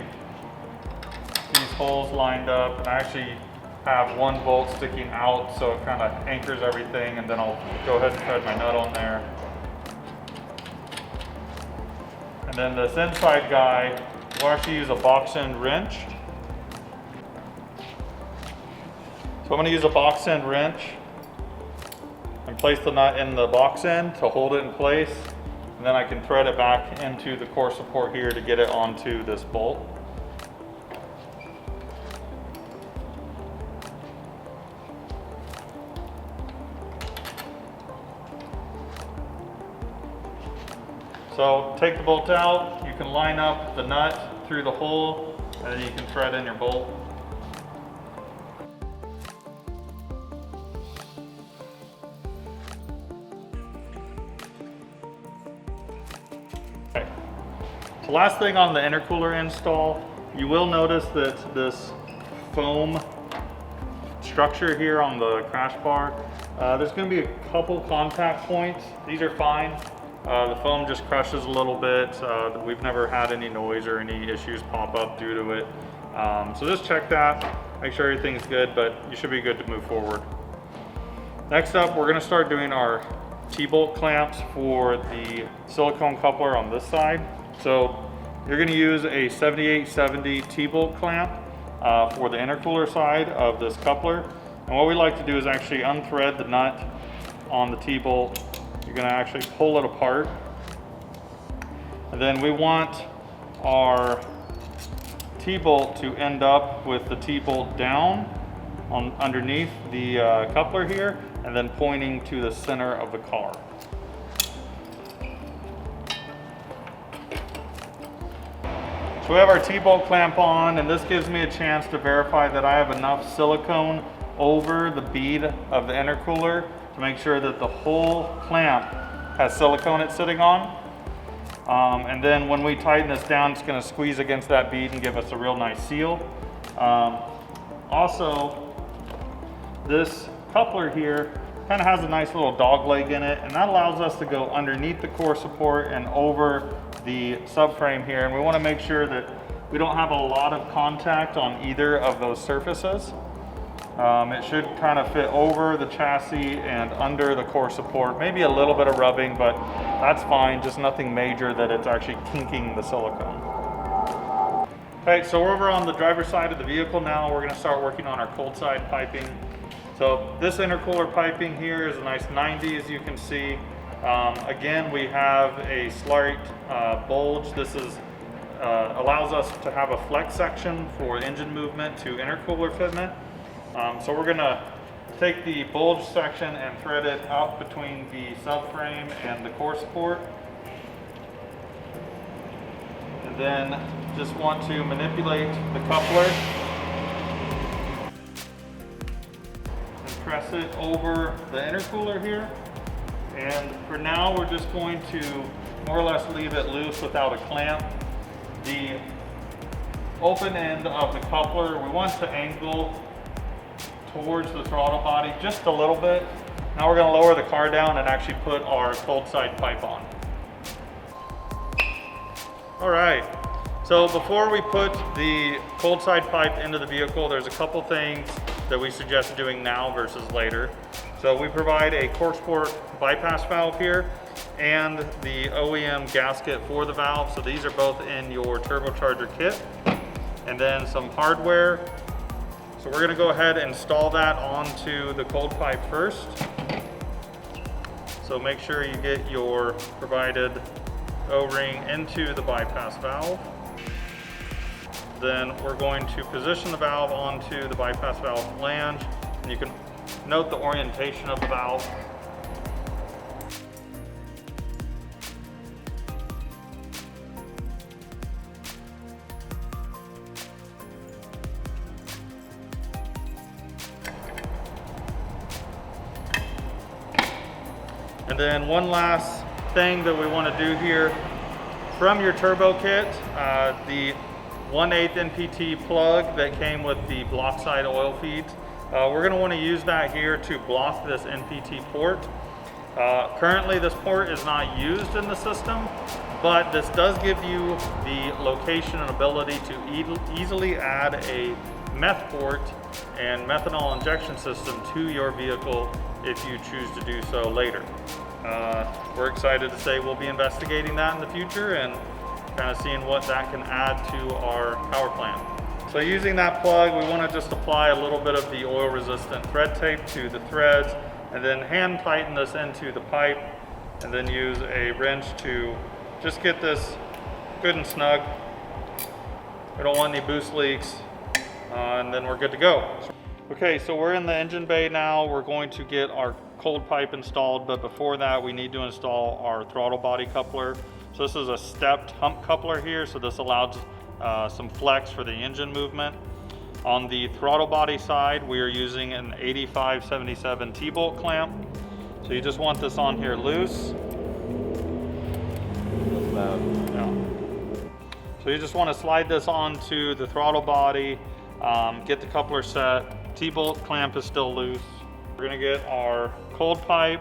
these holes lined up, and I actually have one bolt sticking out so it kind of anchors everything, and then I'll go ahead and thread my nut on there. And then this inside guy, we'll actually use a box end wrench. So I'm going to use a box end wrench and place the nut in the box end to hold it in place. And then I can thread it back into the core support here to get it onto this bolt. So take the bolt out, you can line up the nut through the hole, and then you can thread in your bolt. Okay. So last thing on the intercooler install, you will notice that this foam structure here on the crash bar, there's going to be a couple contact points. These are fine. The foam just crushes a little bit. We've never had any noise or any issues pop up due to it. So just check that, make sure everything's good, but you should be good to move forward. Next up, we're going to start doing our T-bolt clamps for the silicone coupler on this side. So you're going to use a 7870 T-bolt clamp for the intercooler side of this coupler. And what we like to do is actually unthread the nut on the T-bolt. You're going to actually pull it apart, and then we want our T-bolt to end up with the T-bolt down on underneath the coupler here, and then pointing to the center of the car. So we have our T-bolt clamp on, and this gives me a chance to verify that I have enough silicone over the bead of the intercooler to make sure that the whole clamp has silicone it's sitting on. And then when we tighten this down, it's going to squeeze against that bead and give us a real nice seal. Also, this coupler here kind of has a nice little dog leg in it, and that allows us to go underneath the core support and over the subframe here. And we want to make sure that we don't have a lot of contact on either of those surfaces. It should kind of fit over the chassis and under the core support. Maybe a little bit of rubbing, but that's fine. Just nothing major that it's actually kinking the silicone. Okay, so we're over on the driver's side of the vehicle now. We're going to start working on our cold side piping. So this intercooler piping here is a nice 90, as you can see. Again, we have a slight bulge. This is allows us to have a flex section for engine movement to intercooler fitment. So we're going to take the bulge section and thread it up between the subframe and the core support. And then just want to manipulate the coupler and press it over the intercooler here. And for now, we're just going to more or less leave it loose without a clamp. The open end of the coupler, we want to angle towards the throttle body just a little bit. Now we're going to lower the car down and actually put our cold side pipe on. All right, so before we put the cold side pipe into the vehicle, there's a couple things that we suggest doing now versus later. So we provide a CorkSport bypass valve here. and the OEM gasket for the valve. So these are both in your turbocharger kit. And then some hardware. So we're gonna go ahead and install that onto the cold pipe first. So make sure you get your provided O-ring into the bypass valve. Then we're going to position the valve onto the bypass valve flange, and you can note the orientation of the valve. And then one last thing that we want to do here, from your turbo kit, the 1/8 NPT plug that came with the block side oil feeds, we're going to want to use that here to block this NPT port. Currently this port is not used in the system, but this does give you the location and ability to easily add a meth port and methanol injection system to your vehicle if you choose to do so later. We're excited to say we'll be investigating that in the future and kind of seeing what that can add to our power plant. So using that plug, we want to just apply a little bit of the oil resistant thread tape to the threads, and then hand tighten this into the pipe, and then use a wrench to just get this good and snug. We don't want any boost leaks, and then we're good to go. Okay, so we're in the engine bay now. We're going to get our cold pipe installed, but before that we need to install our throttle body coupler. So this is a stepped hump coupler here, so this allows some flex for the engine movement. On the throttle body side, we are using an 8577 T-bolt clamp. So you just want this on here loose. Yeah. So you just want to slide this onto the throttle body, get the coupler set. T-bolt clamp is still loose. We're gonna get our cold pipe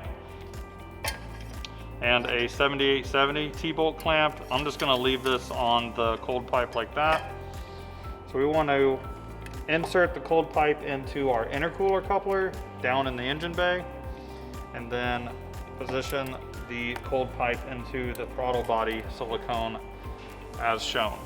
and a 7870 T-bolt clamp. I'm just gonna leave this on the cold pipe like that. So we want to insert the cold pipe into our intercooler coupler down in the engine bay, and then position the cold pipe into the throttle body silicone as shown.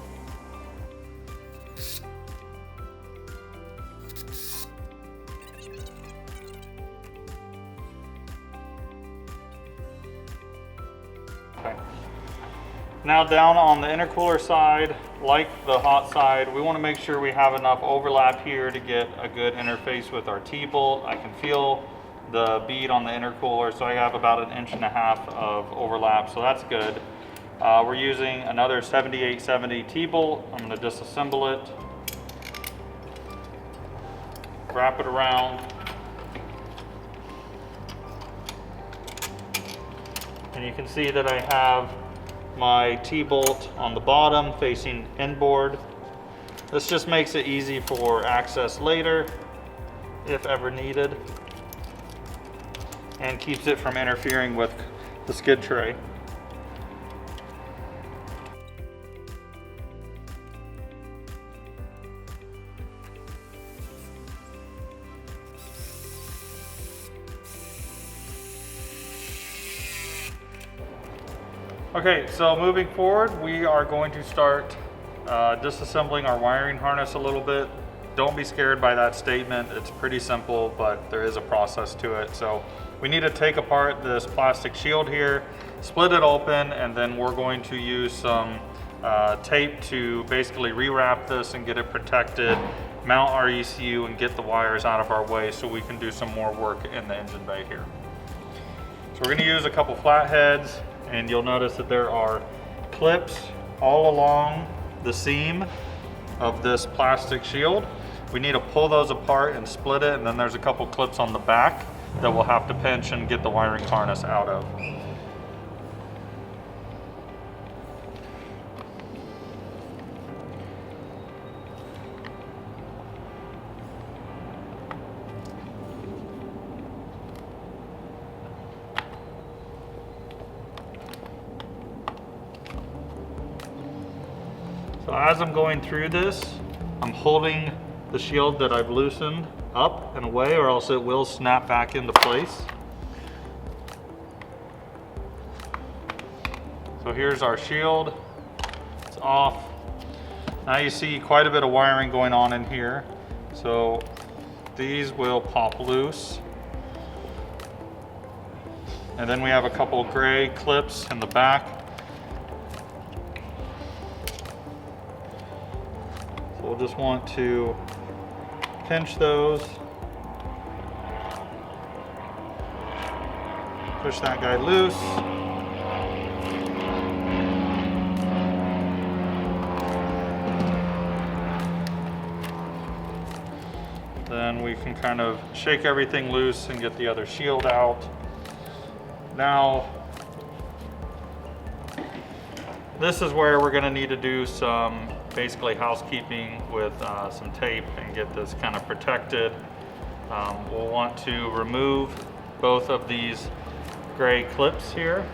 Now down on the intercooler side, like the hot side, we want to make sure we have enough overlap here to get a good interface with our T-bolt. I can feel the bead on the intercooler, so I have about 1.5 inches of overlap, so that's good. We're using another 7870 T-bolt. I'm going to disassemble it, wrap it around, and you can see that I have my T-bolt on the bottom facing inboard. This just makes it easy for access later if ever needed, and keeps it from interfering with the skid tray. Okay, so moving forward, we are going to start disassembling our wiring harness a little bit. Don't be scared by that statement. It's pretty simple, but there is a process to it. So we need to take apart this plastic shield here, split it open, and then we're going to use some tape to basically rewrap this and get it protected, mount our ECU, and get the wires out of our way so we can do some more work in the engine bay here. So we're going to use a couple flatheads, and you'll notice that there are clips all along the seam of this plastic shield. We need to pull those apart and split it, and then there's a couple clips on the back that we'll have to pinch and get the wiring harness out of. So as I'm going through this, I'm holding the shield that I've loosened up and away, or else it will snap back into place. here's our shield. It's off. Now you see quite a bit of wiring going on in here. So these will pop loose. And then we have a couple gray clips in the back. So we'll just want to pinch those. Push that guy loose. Then we can kind of shake everything loose and get the other shield out. Now, this is where we're gonna need to do some basically housekeeping with some tape and get this kind of protected. We'll want to remove both of these gray clips here.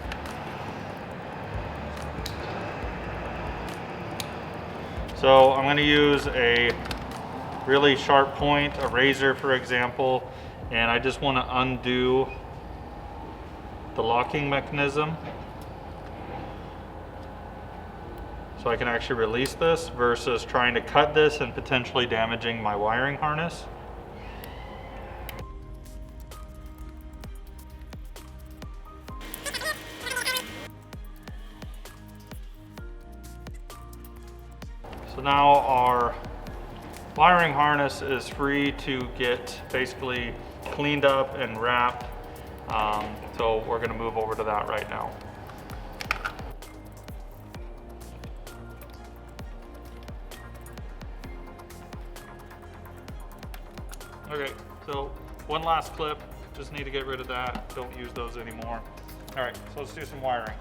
So I'm going to use a really sharp point, a razor for example, and I just want to undo the locking mechanism so I can actually release this versus trying to cut this and potentially damaging my wiring harness. So now our wiring harness is free to get basically cleaned up and wrapped. So we're going to move over to that right now. Okay, so one last clip, just need to get rid of that. Don't use those anymore. All right, so let's do some wiring.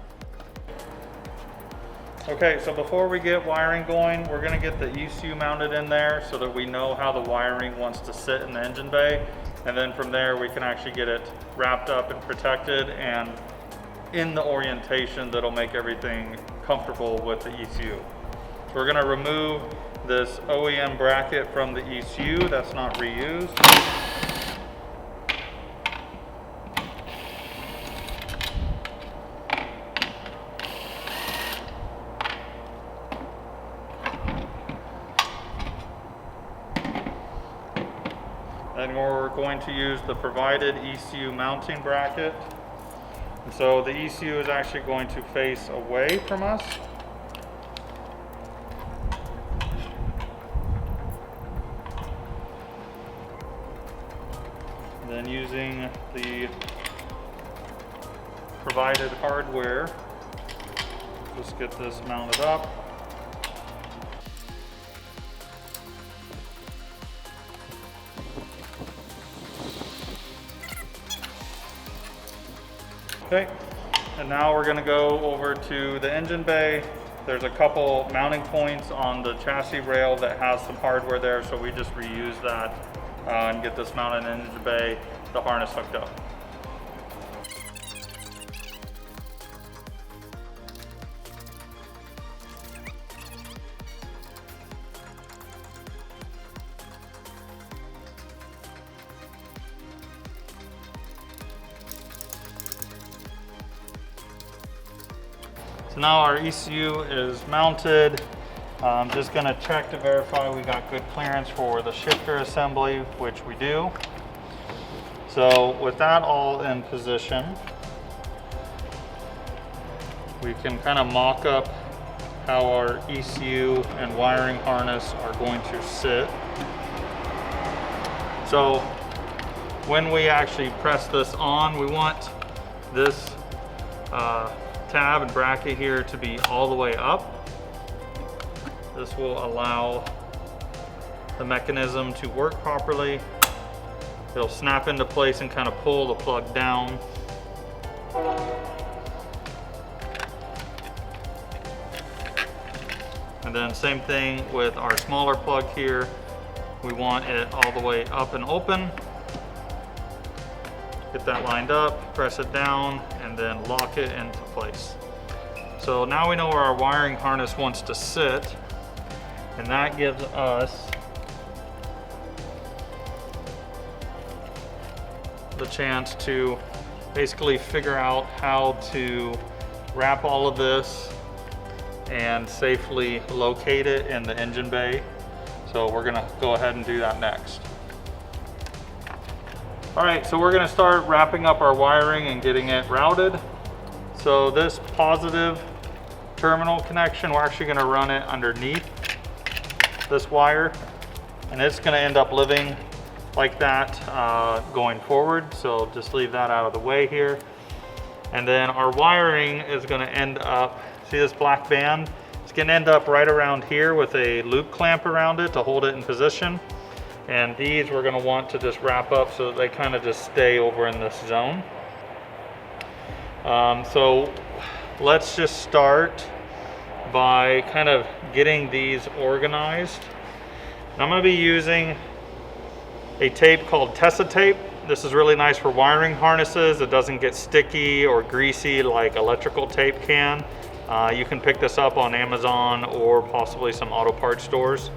Okay, so before we get wiring going, we're gonna get the ECU mounted in there so that we know how the wiring wants to sit in the engine bay. And then from there, we can actually get it wrapped up and protected and in the orientation that'll make everything comfortable with the ECU. So we're gonna remove this OEM bracket from the ECU that's not reused. Then we're going to use the provided ECU mounting bracket. And so the ECU is actually going to face away from us. And then using the provided hardware, just get this mounted up. Okay, and now we're going to go over to the engine bay. There's a couple mounting points on the chassis rail that has some hardware there, so we just reuse that and get this mounted in the engine bay, the harness hooked up. So now our ECU is mounted. I'm just going to check to verify we got good clearance for the shifter assembly, which we do. So with that all in position, we can kind of mock up how our ECU and wiring harness are going to sit. So when we actually press this on, we want this tab and bracket here to be all the way up. This will allow the mechanism to work properly. It'll snap into place and kind of pull the plug down. And then same thing with our smaller plug here. We want it all the way up and open. Get that lined up, press it down, and then lock it into place. So now we know where our wiring harness wants to sit, and that gives us the chance to basically figure out how to wrap all of this and safely locate it in the engine bay. So we're gonna go ahead and do that next. All right, so we're gonna start wrapping up our wiring and getting it routed. So this positive terminal connection, we're actually gonna run it underneath this wire, and it's gonna end up living like that going forward. So just leave that out of the way here. And then our wiring is gonna end up, see this black band? It's gonna end up right around here with a loop clamp around it to hold it in position. And these we're gonna want to just wrap up so that they kind of just stay over in this zone. So let's just start by kind of getting these organized. And I'm gonna be using a tape called Tessa tape. This is really nice for wiring harnesses. It doesn't get sticky or greasy like electrical tape can. You can pick this up on Amazon or possibly some auto parts stores.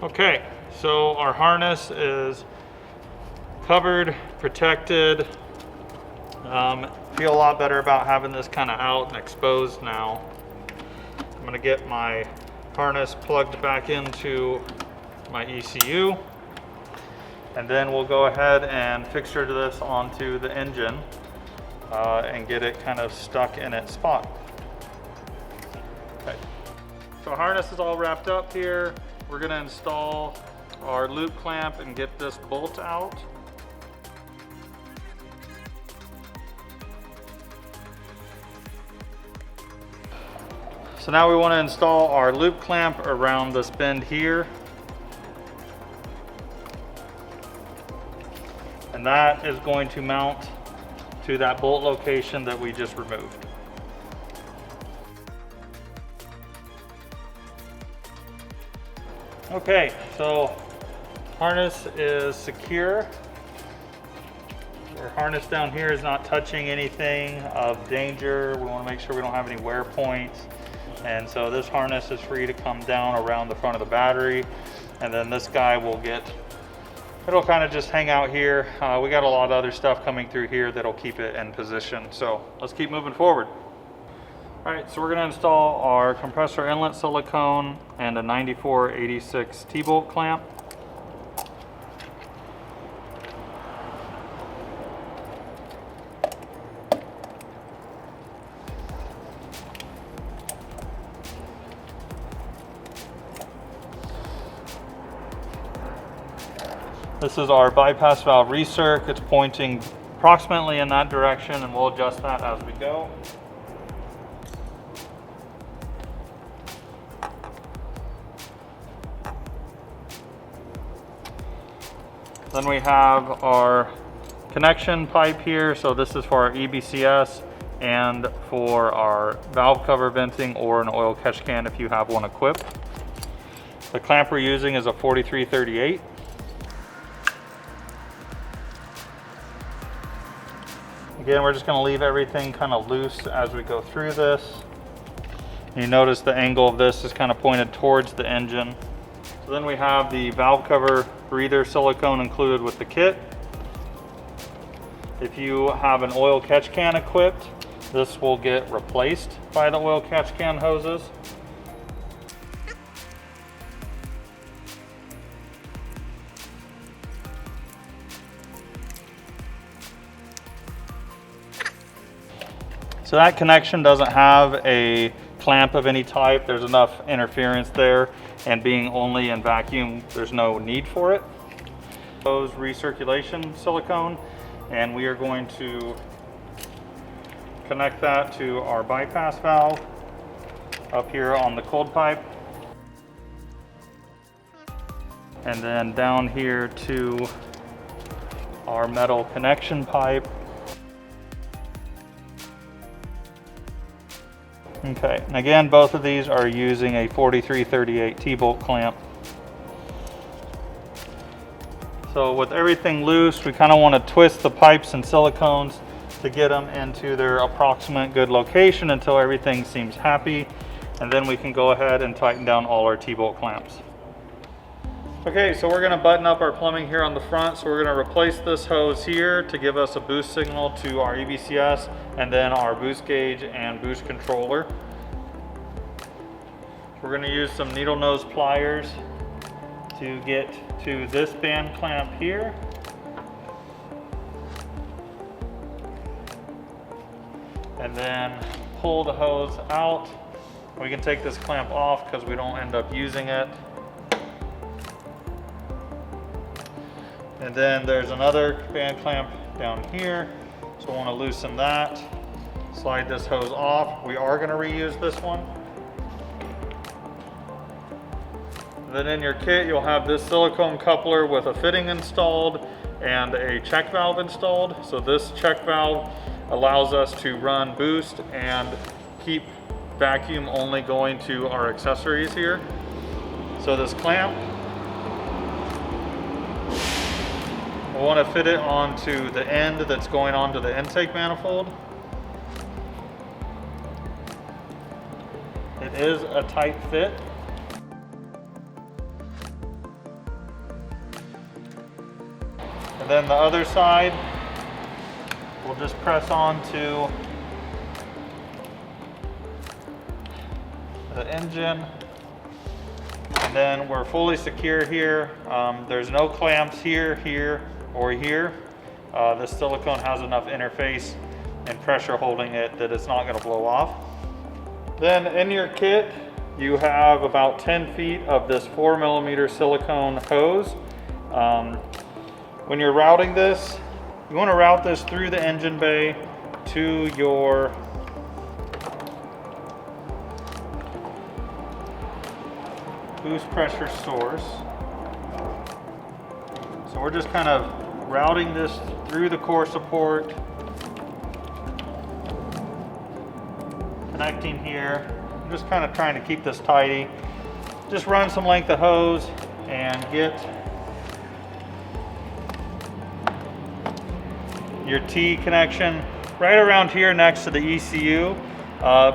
Okay, so our harness is covered, protected. Feel a lot better about having this kind of out and exposed now. I'm gonna get my harness plugged back into my ECU, and then we'll go ahead and fixture this onto the engine and get it kind of stuck in its spot. Okay, so harness is all wrapped up here. We're gonna install our loop clamp and get this bolt out. So now we want to install our loop clamp around this bend here. And that is going to mount to that bolt location that we just removed. Okay, so harness is secure. Our harness down here is not touching anything of danger. We want to make sure we don't have any wear points. And so this harness is free to come down around the front of the battery. And then this guy will it'll kind of just hang out here. We got a lot of other stuff coming through here that'll keep it in position. So let's keep moving forward. All right, so we're gonna install our compressor inlet silicone and a 9486 T-bolt clamp. This is our bypass valve recirc. It's pointing approximately in that direction, and we'll adjust that as we go. Then we have our connection pipe here. So this is for our EBCS and for our valve cover venting or an oil catch can if you have one equipped. The clamp we're using is a 4338. Again, we're just going to leave everything kind of loose as we go through this. You notice the angle of this is kind of pointed towards the engine. So then we have the valve cover breather silicone included with the kit. If you have an oil catch can equipped, this will get replaced by the oil catch can hoses. So that connection doesn't have a clamp of any type. There's enough interference there, and being only in vacuum, there's no need for it. Hose recirculation silicone, and we are going to connect that to our bypass valve up here on the cold pipe, and then down here to our metal connection pipe. Okay, and again, both of these are using a 4338 T-bolt clamp. So with everything loose, we kind of want to twist the pipes and silicones to get them into their approximate good location until everything seems happy. And then we can go ahead and tighten down all our T-bolt clamps. Okay, so we're going to button up our plumbing here on the front. So we're going to replace this hose here to give us a boost signal to our EBCS, and then our boost gauge and boost controller. We're going to use some needle nose pliers to get to this band clamp here. And then pull the hose out. We can take this clamp off because we don't end up using it. And then there's another band clamp down here. So I want to loosen that, slide this hose off. We are going to reuse this one. And then in your kit, you'll have this silicone coupler with a fitting installed and a check valve installed. So this check valve allows us to run boost and keep vacuum only going to our accessories here. So this clamp, we want to fit it onto the end that's going onto the intake manifold. It is a tight fit. And then the other side, we'll just press onto the engine. And then we're fully secure here. There's no clamps here, here, or here. This silicone has enough interface and pressure holding it that it's not going to blow off. Then in your kit, you have about 10 feet of this 4mm silicone hose. When you're routing this, you want to route this through the engine bay to your boost pressure source. So we're just kind of routing this through the core support, connecting here. I'm just kind of trying to keep this tidy. Just run some length of hose and get your T connection right around here next to the ECU.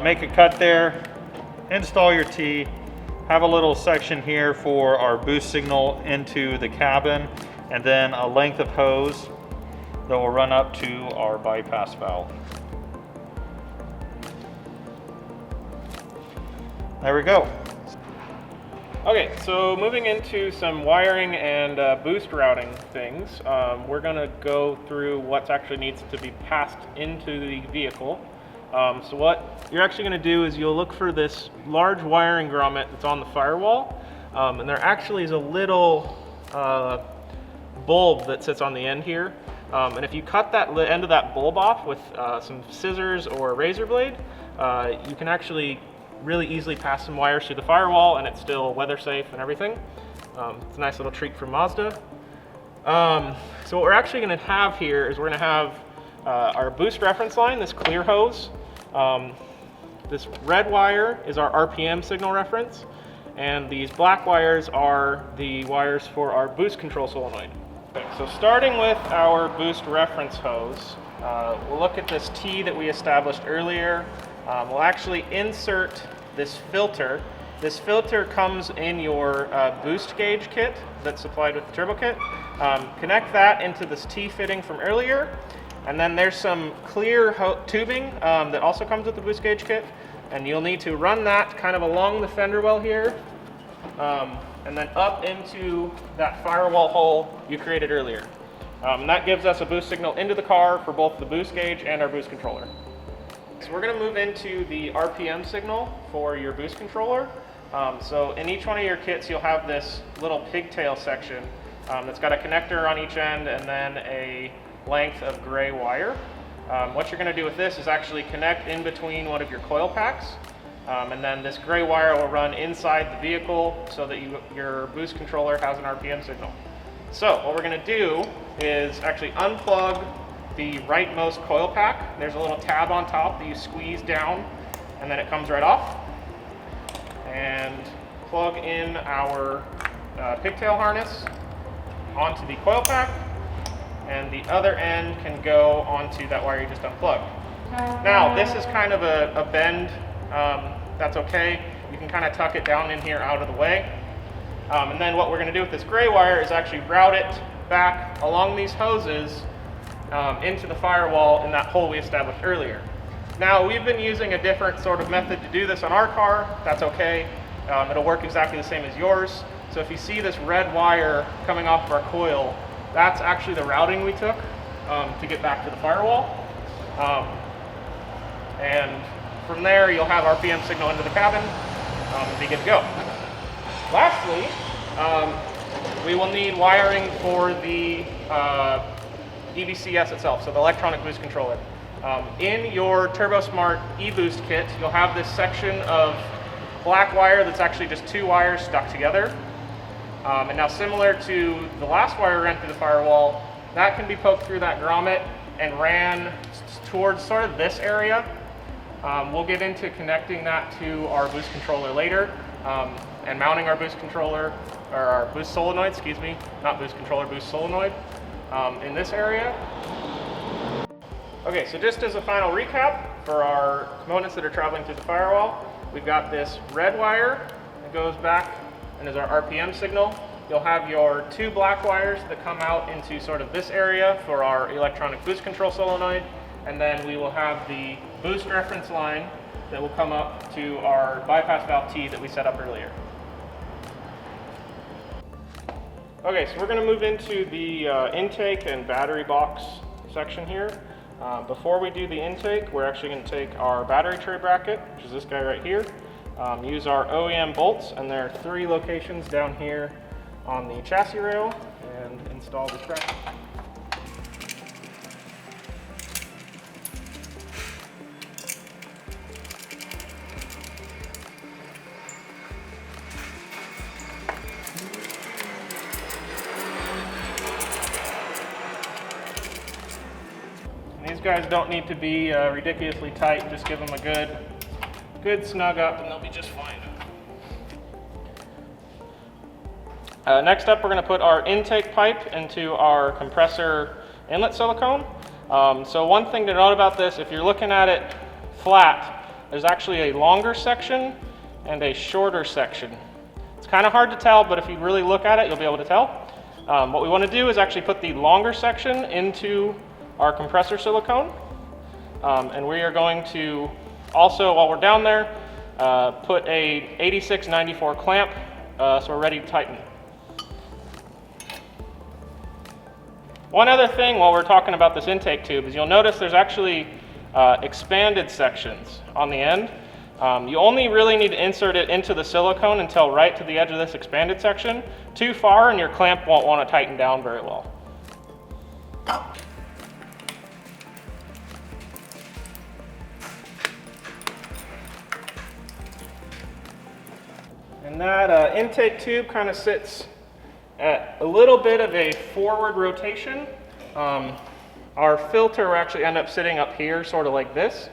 Make a cut there, install your T, have a little section here for our boost signal into the cabin, and then a length of hose that will run up to our bypass valve. There we go. Okay, so moving into some wiring and boost routing things, we're going to go through what actually needs to be passed into the vehicle. So what you're actually going to do is you'll look for this large wiring grommet that's on the firewall, and there actually is a little bulb that sits on the end here. And if you cut that end of that bulb off with some scissors or a razor blade, you can actually really easily pass some wires through the firewall, and it's still weather safe and everything. It's a nice little treat from Mazda. So what we're actually going to have here is we're going to have our boost reference line, this clear hose. This red wire is our RPM signal reference, and these black wires are the wires for our boost control solenoid. Okay, so starting with our boost reference hose, we'll look at this T that we established earlier. We'll actually insert this filter. This filter comes in your boost gauge kit that's supplied with the turbo kit. Connect that into this T fitting from earlier, and then there's some clear tubing that also comes with the boost gauge kit, and you'll need to run that kind of along the fender well here, and then up into that firewall hole you created earlier. And that gives us a boost signal into the car for both the boost gauge and our boost controller. so we're going to move into the RPM signal for your boost controller. So in each one of your kits, you'll have this little pigtail section that's got a connector on each end and then a length of gray wire. What you're going to do with this is actually connect in between one of your coil packs, and then this gray wire will run inside the vehicle so that your boost controller has an RPM signal. So what we're going to do is actually unplug the rightmost coil pack. There's a little tab on top that you squeeze down and then it comes right off. And plug in our pigtail harness onto the coil pack, and the other end can go onto that wire you just unplugged. Now this is kind of a bend, that's okay. You can kind of tuck it down in here out of the way. And then what we're going to do with this gray wire is actually route it back along these hoses into the firewall in that hole we established earlier. Now we've been using a different sort of method to do this on our car. That's okay. It'll work exactly the same as yours. So if you see this red wire coming off of our coil, that's actually the routing we took to get back to the firewall. And from there you'll have RPM signal into the cabin and be good to go. Lastly, we will need wiring for the EBCS itself, so the electronic boost controller. In your TurboSmart eBoost kit, you'll have this section of black wire that's actually just two wires stuck together. And now, similar to the last wire ran through the firewall, that can be poked through that grommet and ran towards sort of this area. We'll get into connecting that to our boost controller later, and mounting our boost controller, or our boost solenoid, excuse me, not boost controller, boost solenoid, in this area. Okay, so just as a final recap for our components that are traveling through the firewall, we've got this red wire that goes back and is our RPM signal. You'll have your two black wires that come out into sort of this area for our electronic boost control solenoid, and then we will have the boost reference line that will come up to our bypass valve T that we set up earlier. Okay, so we're going to move into the intake and battery box section here. Before we do the intake, we're actually going to take our battery tray bracket, which is this guy right here, use our OEM bolts, and there are 3 locations down here on the chassis rail, and install this bracket. These guys don't need to be ridiculously tight. Just give them a good snug up and they'll be just fine. Next up, we're going to put our intake pipe into our compressor inlet silicone. So one thing to note about this, if you're looking at it flat, there's actually a longer section and a shorter section. It's kind of hard to tell, but if you really look at it, you'll be able to tell. What we want to do is actually put the longer section into our compressor silicone, and we are going to also, while we're down there, put a 8694 clamp so we're ready to tighten. One other thing while we're talking about this intake tube is you'll notice there's actually expanded sections on the end. You only really need to insert it into the silicone until right to the edge of this expanded section. Too far and your clamp won't want to tighten down very well. And that intake tube kind of sits at a little bit of a forward rotation. Our filter will actually end up sitting up here, sort of like this.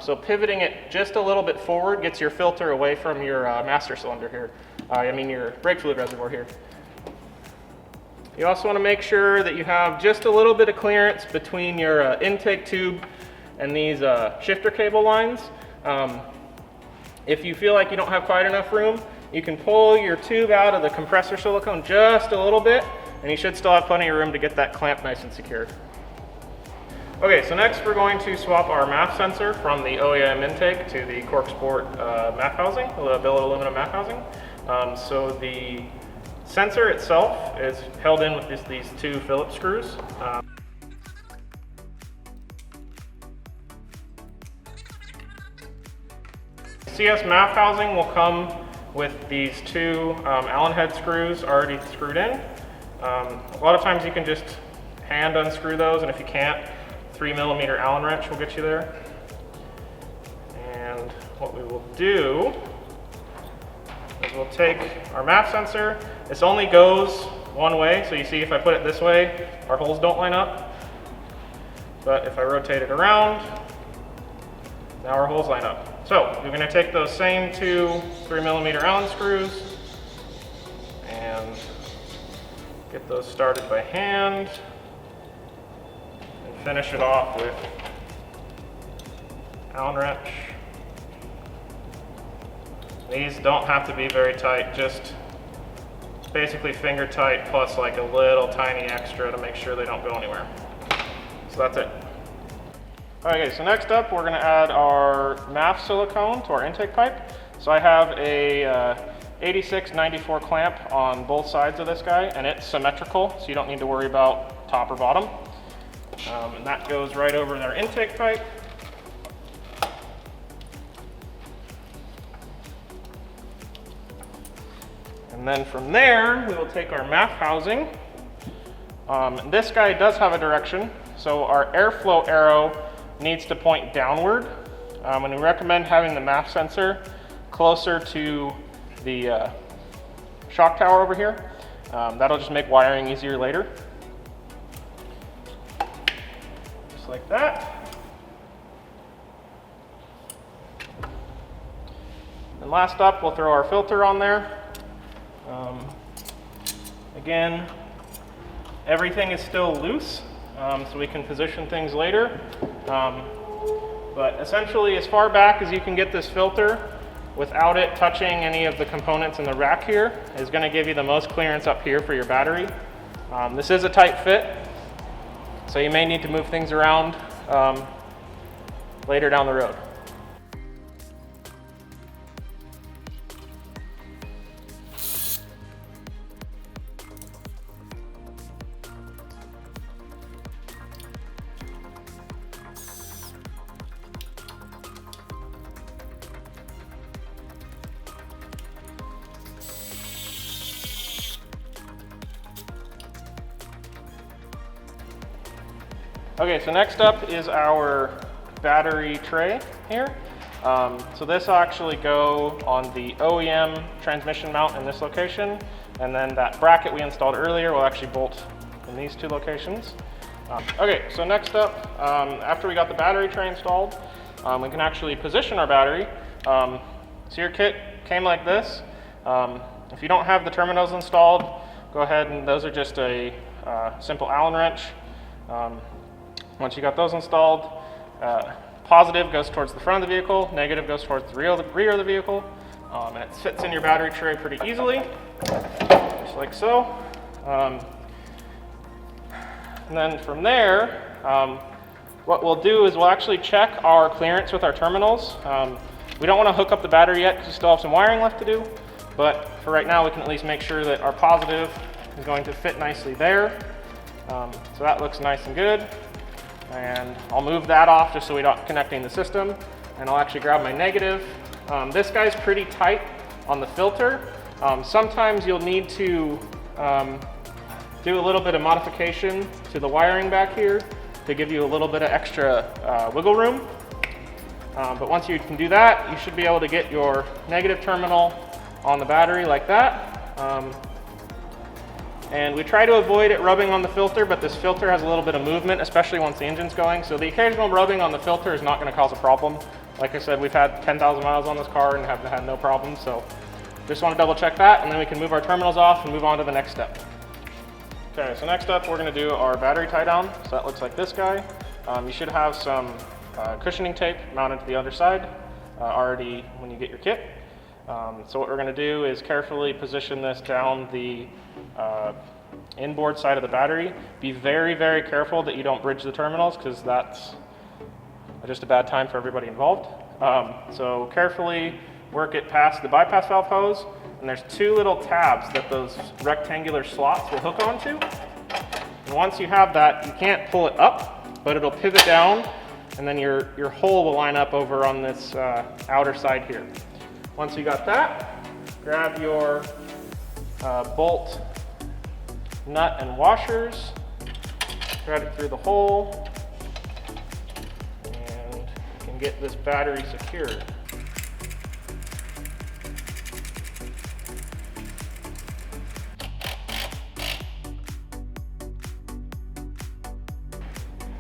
So pivoting it just a little bit forward gets your filter away from your master cylinder here. I mean your brake fluid reservoir here. You also want to make sure that you have just a little bit of clearance between your intake tube and these shifter cable lines. If you feel like you don't have quite enough room, you can pull your tube out of the compressor silicone just a little bit, and you should still have plenty of room to get that clamp nice and secure. Okay, so next we're going to swap our MAF sensor from the OEM intake to the CorkSport MAF housing, the billet aluminum MAF housing. So the sensor itself is held in with these 2 Phillips screws. CS MAF housing will come with these two Allen head screws already screwed in. A lot of times you can just hand unscrew those, and if you can't, 3mm Allen wrench will get you there. And what we will do is we'll take our MAF sensor. This only goes one way, so you see if I put it this way, our holes don't line up. But if I rotate it around, now our holes line up. So we're going to take those same two 3mm Allen screws and get those started by hand and finish it off with Allen wrench. These don't have to be very tight, just basically finger tight plus like a little tiny extra to make sure they don't go anywhere. So that's it. Okay, so next up we're going to add our MAF silicone to our intake pipe. So I have a 86-94 clamp on both sides of this guy, and it's symmetrical, so you don't need to worry about top or bottom. And that goes right over our intake pipe. And then from there, we will take our MAF housing. This guy does have a direction, so our airflow arrow needs to point downward. And we recommend having the MAF sensor closer to the shock tower over here. That'll just make wiring easier later. Just like that. And last up, we'll throw our filter on there. Again, everything is still loose, so we can position things later. But essentially, as far back as you can get this filter without it touching any of the components in the rack here is going to give you the most clearance up here for your battery. This is a tight fit, so you may need to move things around later down the road. Okay, so next up is our battery tray here. So this will actually go on the OEM transmission mount in this location, and then that bracket we installed earlier will actually bolt in these two locations. Okay, so next up, after we got the battery tray installed, we can actually position our battery. So your kit came like this. If you don't have the terminals installed, go ahead and those are just a simple Allen wrench. Once you got those installed, positive goes towards the front of the vehicle, negative goes towards the rear of the vehicle, and it fits in your battery tray pretty easily, just like so. And then from there, what we'll do is we'll actually check our clearance with our terminals. We don't want to hook up the battery yet because we still have some wiring left to do, but for right now we can at least make sure that our positive is going to fit nicely there. So that looks nice and good. And I'll move that off just so we're not connecting the system. And I'll actually grab my negative. This guy's pretty tight on the filter. Sometimes you'll need to do a little bit of modification to the wiring back here to give you a little bit of extra wiggle room. But once you can do that, you should be able to get your negative terminal on the battery like that. And we try to avoid it rubbing on the filter, but this filter has a little bit of movement, especially once the engine's going. So the occasional rubbing on the filter is not going to cause a problem. Like I said, we've had 10,000 miles on this car and have had no problems. So just want to double check that, and then we can move our terminals off and move on to the next step. Okay, so next up, we're going to do our battery tie down. So that looks like this guy. You should have some cushioning tape mounted to the other side already when you get your kit. So what we're going to do is carefully position this down the inboard side of the battery. Be very, very careful that you don't bridge the terminals because that's just a bad time for everybody involved. So carefully work it past the bypass valve hose, and there's two little tabs that those rectangular slots will hook onto. And once you have that, you can't pull it up, but it'll pivot down, and then your hole will line up over on this outer side here. Once you got that, grab your bolt nut and washers, thread it through the hole, and you can get this battery secured.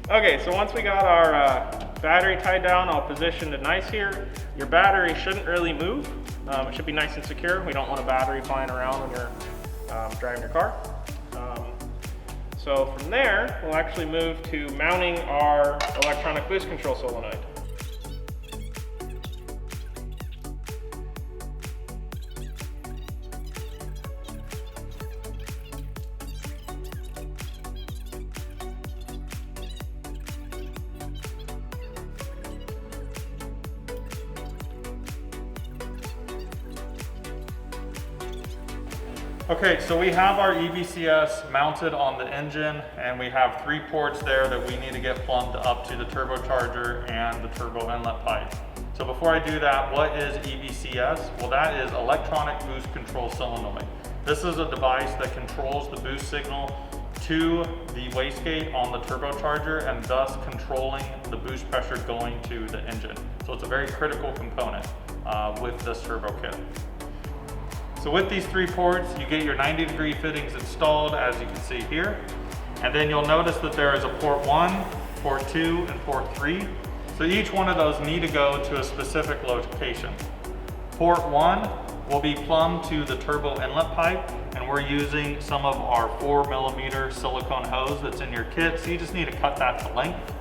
Okay, so once we got our battery tied down, all positioned and nice here, your battery shouldn't really move. It should be nice and secure. We don't want a battery flying around when you're driving your car. So from there, we'll actually move to mounting our electronic boost control solenoid. Okay, so we have our EBCS mounted on the engine, and we have 3 ports there that we need to get plumbed up to the turbocharger and the turbo inlet pipe. So before I do that, what is EBCS? Well, that is electronic boost control solenoid. This is a device that controls the boost signal to the wastegate on the turbocharger and thus controlling the boost pressure going to the engine. So it's a very critical component with this turbo kit. So with these 3 ports, you get your 90-degree fittings installed, as you can see here. And then you'll notice that there is a port 1, port 2, and port 3. So each one of those need to go to a specific location. Port 1 will be plumbed to the turbo inlet pipe, and we're using some of our 4mm silicone hose that's in your kit, so you just need to cut that to length.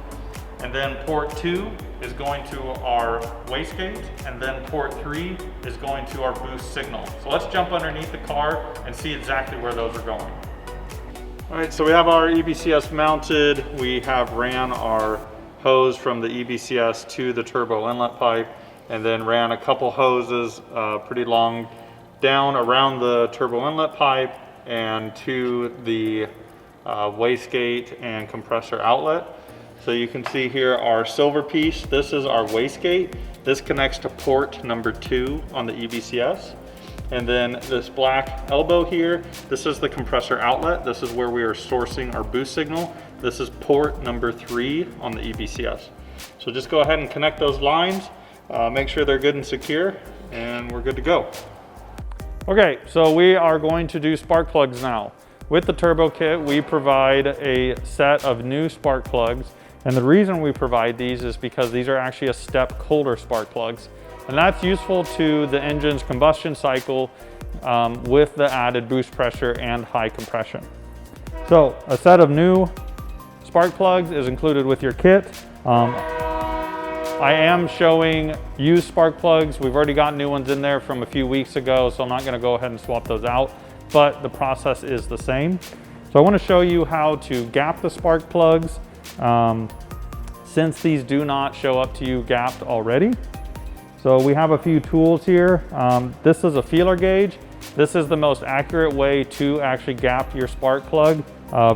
And then port 2 is going to our wastegate, and then port 3 is going to our boost signal. So let's jump underneath the car and see exactly where those are going. All right, so we have our EBCS mounted. We have ran our hose from the EBCS to the turbo inlet pipe, and then ran a couple hoses pretty long down around the turbo inlet pipe and to the wastegate and compressor outlet. So you can see here our silver piece, this is our wastegate. This connects to port number 2 on the EBCS. And then this black elbow here, this is the compressor outlet. This is where we are sourcing our boost signal. This is port number 3 on the EBCS. So just go ahead and connect those lines, make sure they're good and secure, and we're good to go. Okay, so we are going to do spark plugs now. With the turbo kit, we provide a set of new spark plugs. And the reason we provide these is because these are actually a step colder spark plugs. And that's useful to the engine's combustion cycle with the added boost pressure and high compression. So a set of new spark plugs is included with your kit. I am showing used spark plugs. We've already got new ones in there from a few weeks ago, so I'm not gonna go ahead and swap those out, but the process is the same. So I wanna show you how to gap the spark plugs. Since these do not show up to you gapped already. So we have a few tools here. This is a feeler gauge. This is the most accurate way to actually gap your spark plug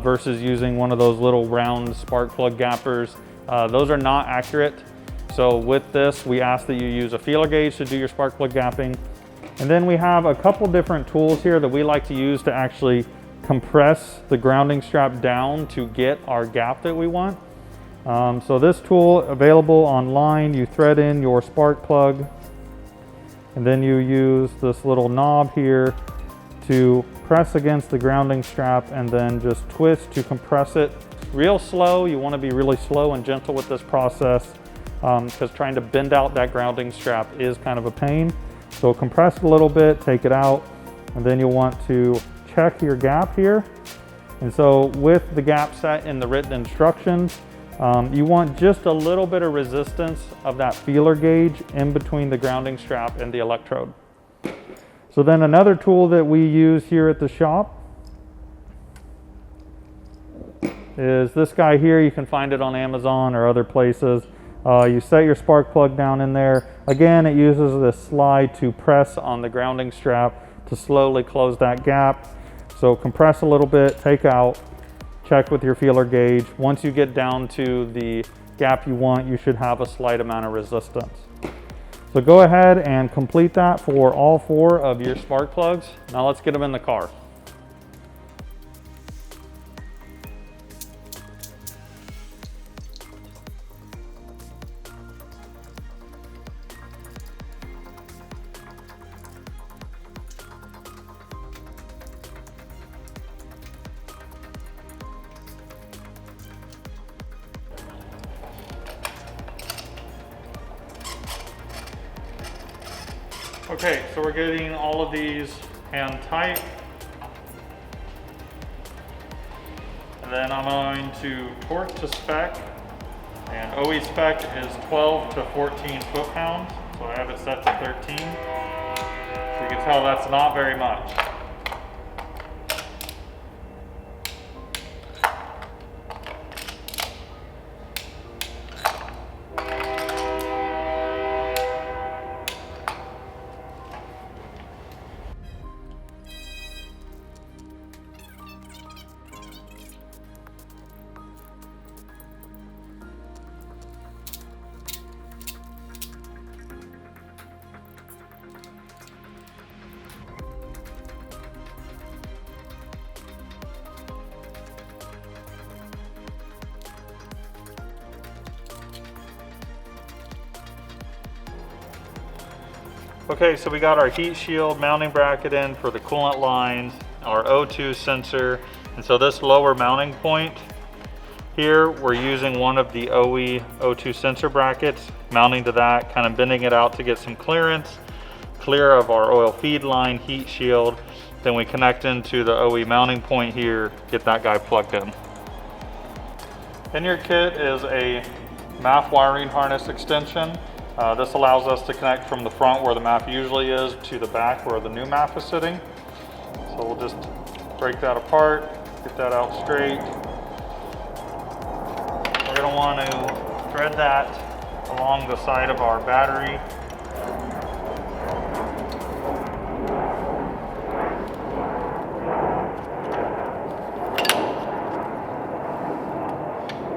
versus using one of those little round spark plug gappers. Those are not accurate. So with this, we ask that you use a feeler gauge to do your spark plug gapping. And then we have a couple different tools here that we like to use to actually compress the grounding strap down to get our gap that we want. So this tool available online, you thread in your spark plug and then you use this little knob here to press against the grounding strap and then just twist to compress it real slow. You want to be really slow and gentle with this process because trying to bend out that grounding strap is kind of a pain. So compress it a little bit, take it out, and then you'll want to check your gap here. And so with the gap set in the written instructions, you want just a little bit of resistance of that feeler gauge in between the grounding strap and the electrode. So then another tool that we use here at the shop is this guy here. You can find it on Amazon or other places. You set your spark plug down in there. Again, it uses this slide to press on the grounding strap to slowly close that gap. So compress a little bit, take out, check with your feeler gauge. Once you get down to the gap you want, you should have a slight amount of resistance. So go ahead and complete that for all 4 of your spark plugs. Now let's get them in the car. Okay, so we're getting all of these hand tight. And then I'm going to torque to spec. And OE spec is 12 to 14 foot-pounds. So I have it set to 13. So you can tell that's not very much. Okay, so we got our heat shield mounting bracket in for the coolant lines, our O2 sensor, and so this lower mounting point here, we're using one of the OE O2 sensor brackets, mounting to that, kind of bending it out to get some clearance, clear of our oil feed line, heat shield. Then we connect into the OE mounting point here, get that guy plugged in. In your kit is a MAF wiring harness extension. This allows us to connect from the front where the MAF usually is to the back where the new MAF is sitting. So we'll just break that apart, get that out straight. We're going to want to thread that along the side of our battery.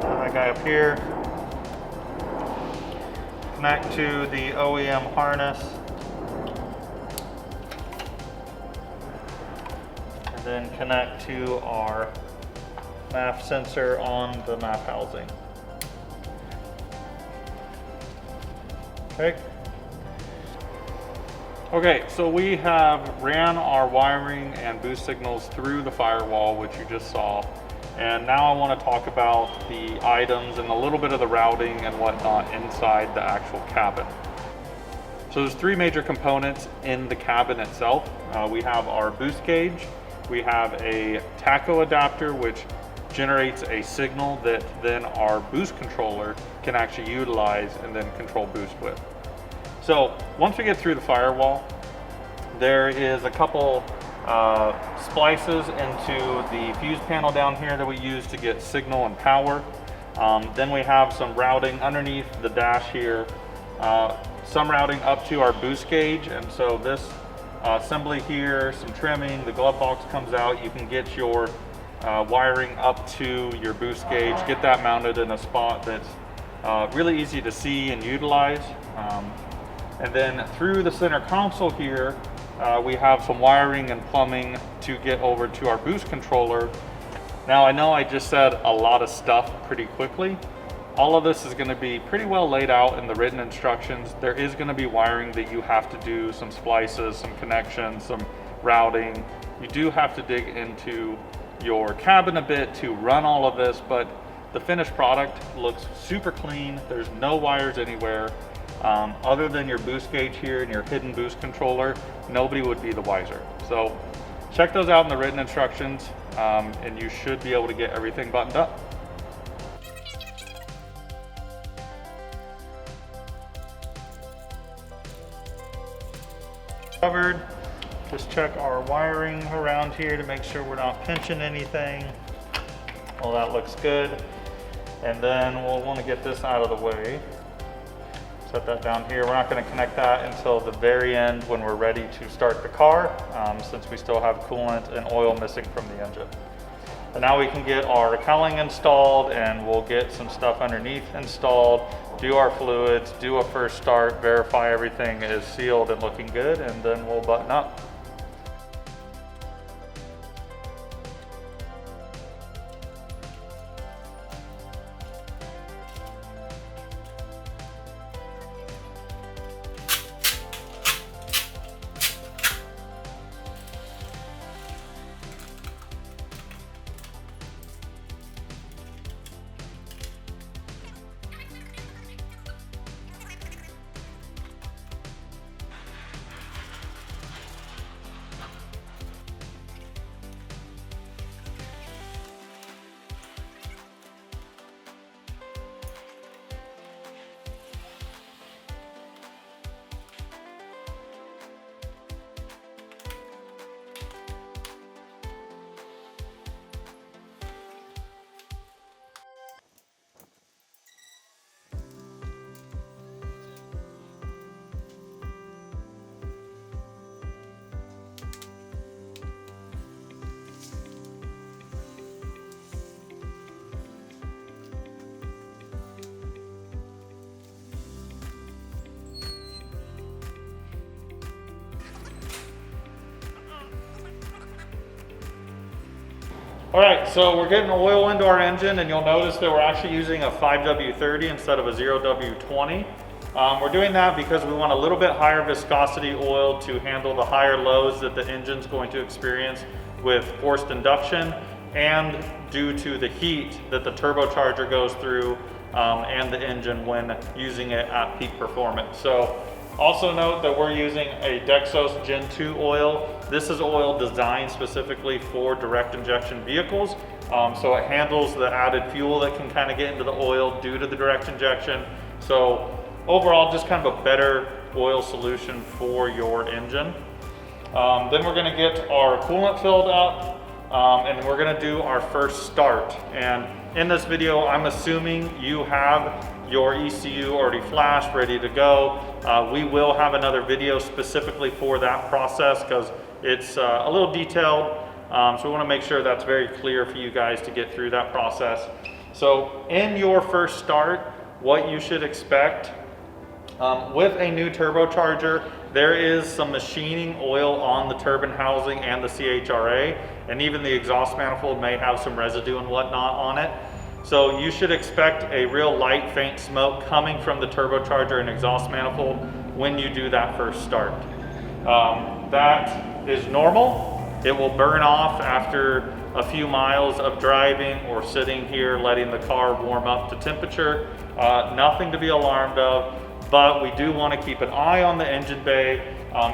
That guy up here. Connect to the OEM harness, and then connect to our MAF sensor on the MAF housing. Okay, so we have ran our wiring and boost signals through the firewall, which you just saw. And now I want to talk about the items and a little bit of the routing and whatnot inside the actual cabin. So there's 3 major components in the cabin itself. We have our boost gauge, we have a tacho adapter, which generates a signal that then our boost controller can actually utilize and then control boost with. So once we get through the firewall, there is a couple splices into the fuse panel down here that we use to get signal and power. Then we have some routing underneath the dash here, some routing up to our boost gauge, and so this assembly here, some trimming, the glove box comes out, you can get your wiring up to your boost gauge, get that mounted in a spot that's really easy to see and utilize. And then through the center console here, we have some wiring and plumbing to get over to our boost controller. Now I know I just said a lot of stuff pretty quickly. All of this is going to be pretty well laid out in the written instructions. There is going to be wiring that you have to do, some splices, some connections, some routing. You do have to dig into your cabin a bit to run all of this, but the finished product looks super clean. There's no wires anywhere. Other than your boost gauge here and your hidden boost controller, nobody would be the wiser. So check those out in the written instructions, and you should be able to get everything buttoned up. Covered. Just check our wiring around here to make sure we're not pinching anything. Well, that looks good. And then we'll want to get this out of the way. Set that down here. We're not going to connect that until the very end when we're ready to start the car, since we still have coolant and oil missing from the engine. And now we can get our cowling installed, and we'll get some stuff underneath installed, do our fluids, do a first start, verify everything is sealed and looking good, and then we'll button up. All right, so we're getting oil into our engine, and you'll notice that we're actually using a 5W30 instead of a 0W20. We're doing that because we want a little bit higher viscosity oil to handle the higher loads that the engine's going to experience with forced induction, and due to the heat that the turbocharger goes through and the engine when using it at peak performance. So also note that we're using a Dexos Gen 2 oil. This is oil designed specifically for direct injection vehicles. So it handles the added fuel that can kind of get into the oil due to the direct injection. So overall, just kind of a better oil solution for your engine. Then we're gonna get our coolant filled up, and we're gonna do our first start. And in this video, I'm assuming you have your ECU already flashed, ready to go. We will have another video specifically for that process because it's a little detailed. So we want to make sure that's very clear for you guys to get through that process. So in your first start, what you should expect with a new turbocharger, there is some machining oil on the turbine housing and the CHRA, and even the exhaust manifold may have some residue and whatnot on it. So you should expect a real light, faint smoke coming from the turbocharger and exhaust manifold when you do that first start. That is normal. It will burn off after a few miles of driving or sitting here letting the car warm up to temperature. Nothing to be alarmed of, but we do want to keep an eye on the engine bay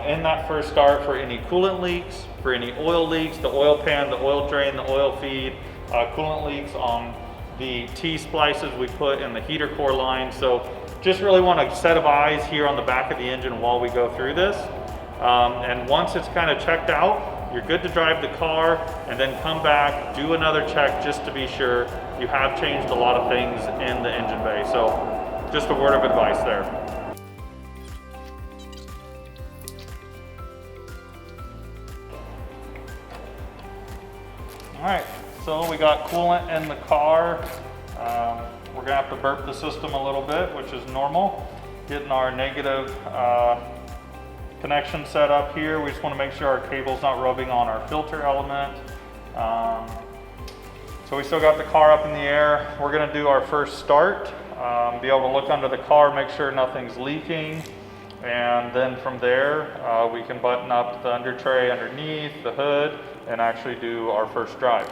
in that first start for any coolant leaks, for any oil leaks, the oil pan, the oil drain, the oil feed, coolant leaks on the T-splices we put in the heater core line. So just really want a set of eyes here on the back of the engine while we go through this. And once it's kind of checked out, you're good to drive the car, and then come back, do another check just to be sure you have changed a lot of things in the engine bay. So just a word of advice there. All right, so we got coolant in the car. We're gonna have to burp the system a little bit, which is normal. Getting our negative connection set up here. We just wanna make sure our cable's not rubbing on our filter element. So we still got the car up in the air. We're gonna do our first start. Be able to look under the car, make sure nothing's leaking. And then from there, we can button up the under tray underneath, the hood, and actually do our first drive.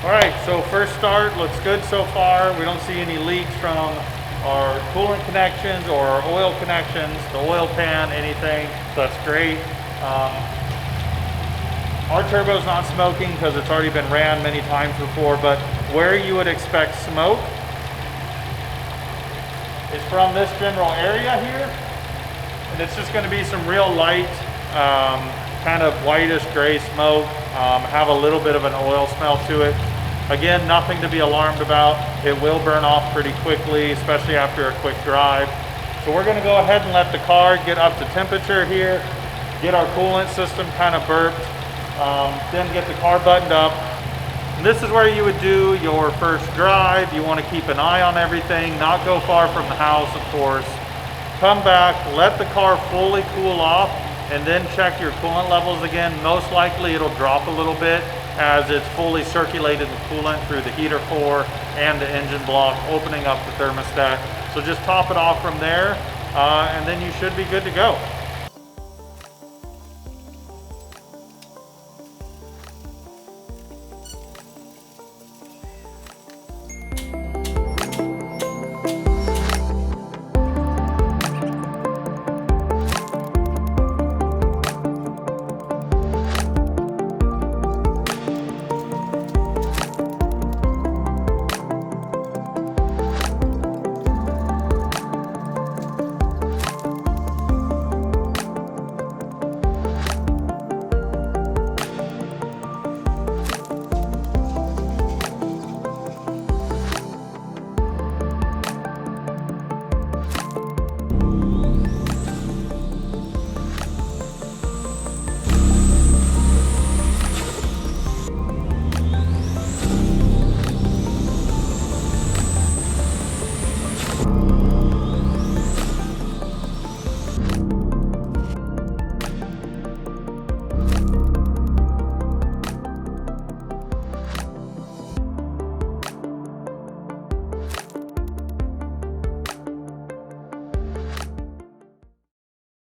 All right, so first start looks good so far. We don't see any leaks from our coolant connections or our oil connections, the oil pan, anything. So that's great. Our turbo's not smoking because it's already been ran many times before, but where you would expect smoke is from this general area here. And it's just going to be some real light, kind of whitish gray smoke, have a little bit of an oil smell to it. Again, nothing to be alarmed about. It will burn off pretty quickly, especially after a quick drive. So we're going to go ahead and let the car get up to temperature here, get our coolant system kind of burped, then get the car buttoned up. And this is where you would do your first drive. You want to keep an eye on everything, not go far from the house, of course. Come back, let the car fully cool off, and then check your coolant levels again. Most likely it'll drop a little bit as it's fully circulated the coolant through the heater core and the engine block, opening up the thermostat. So just top it off from there, and then you should be good to go.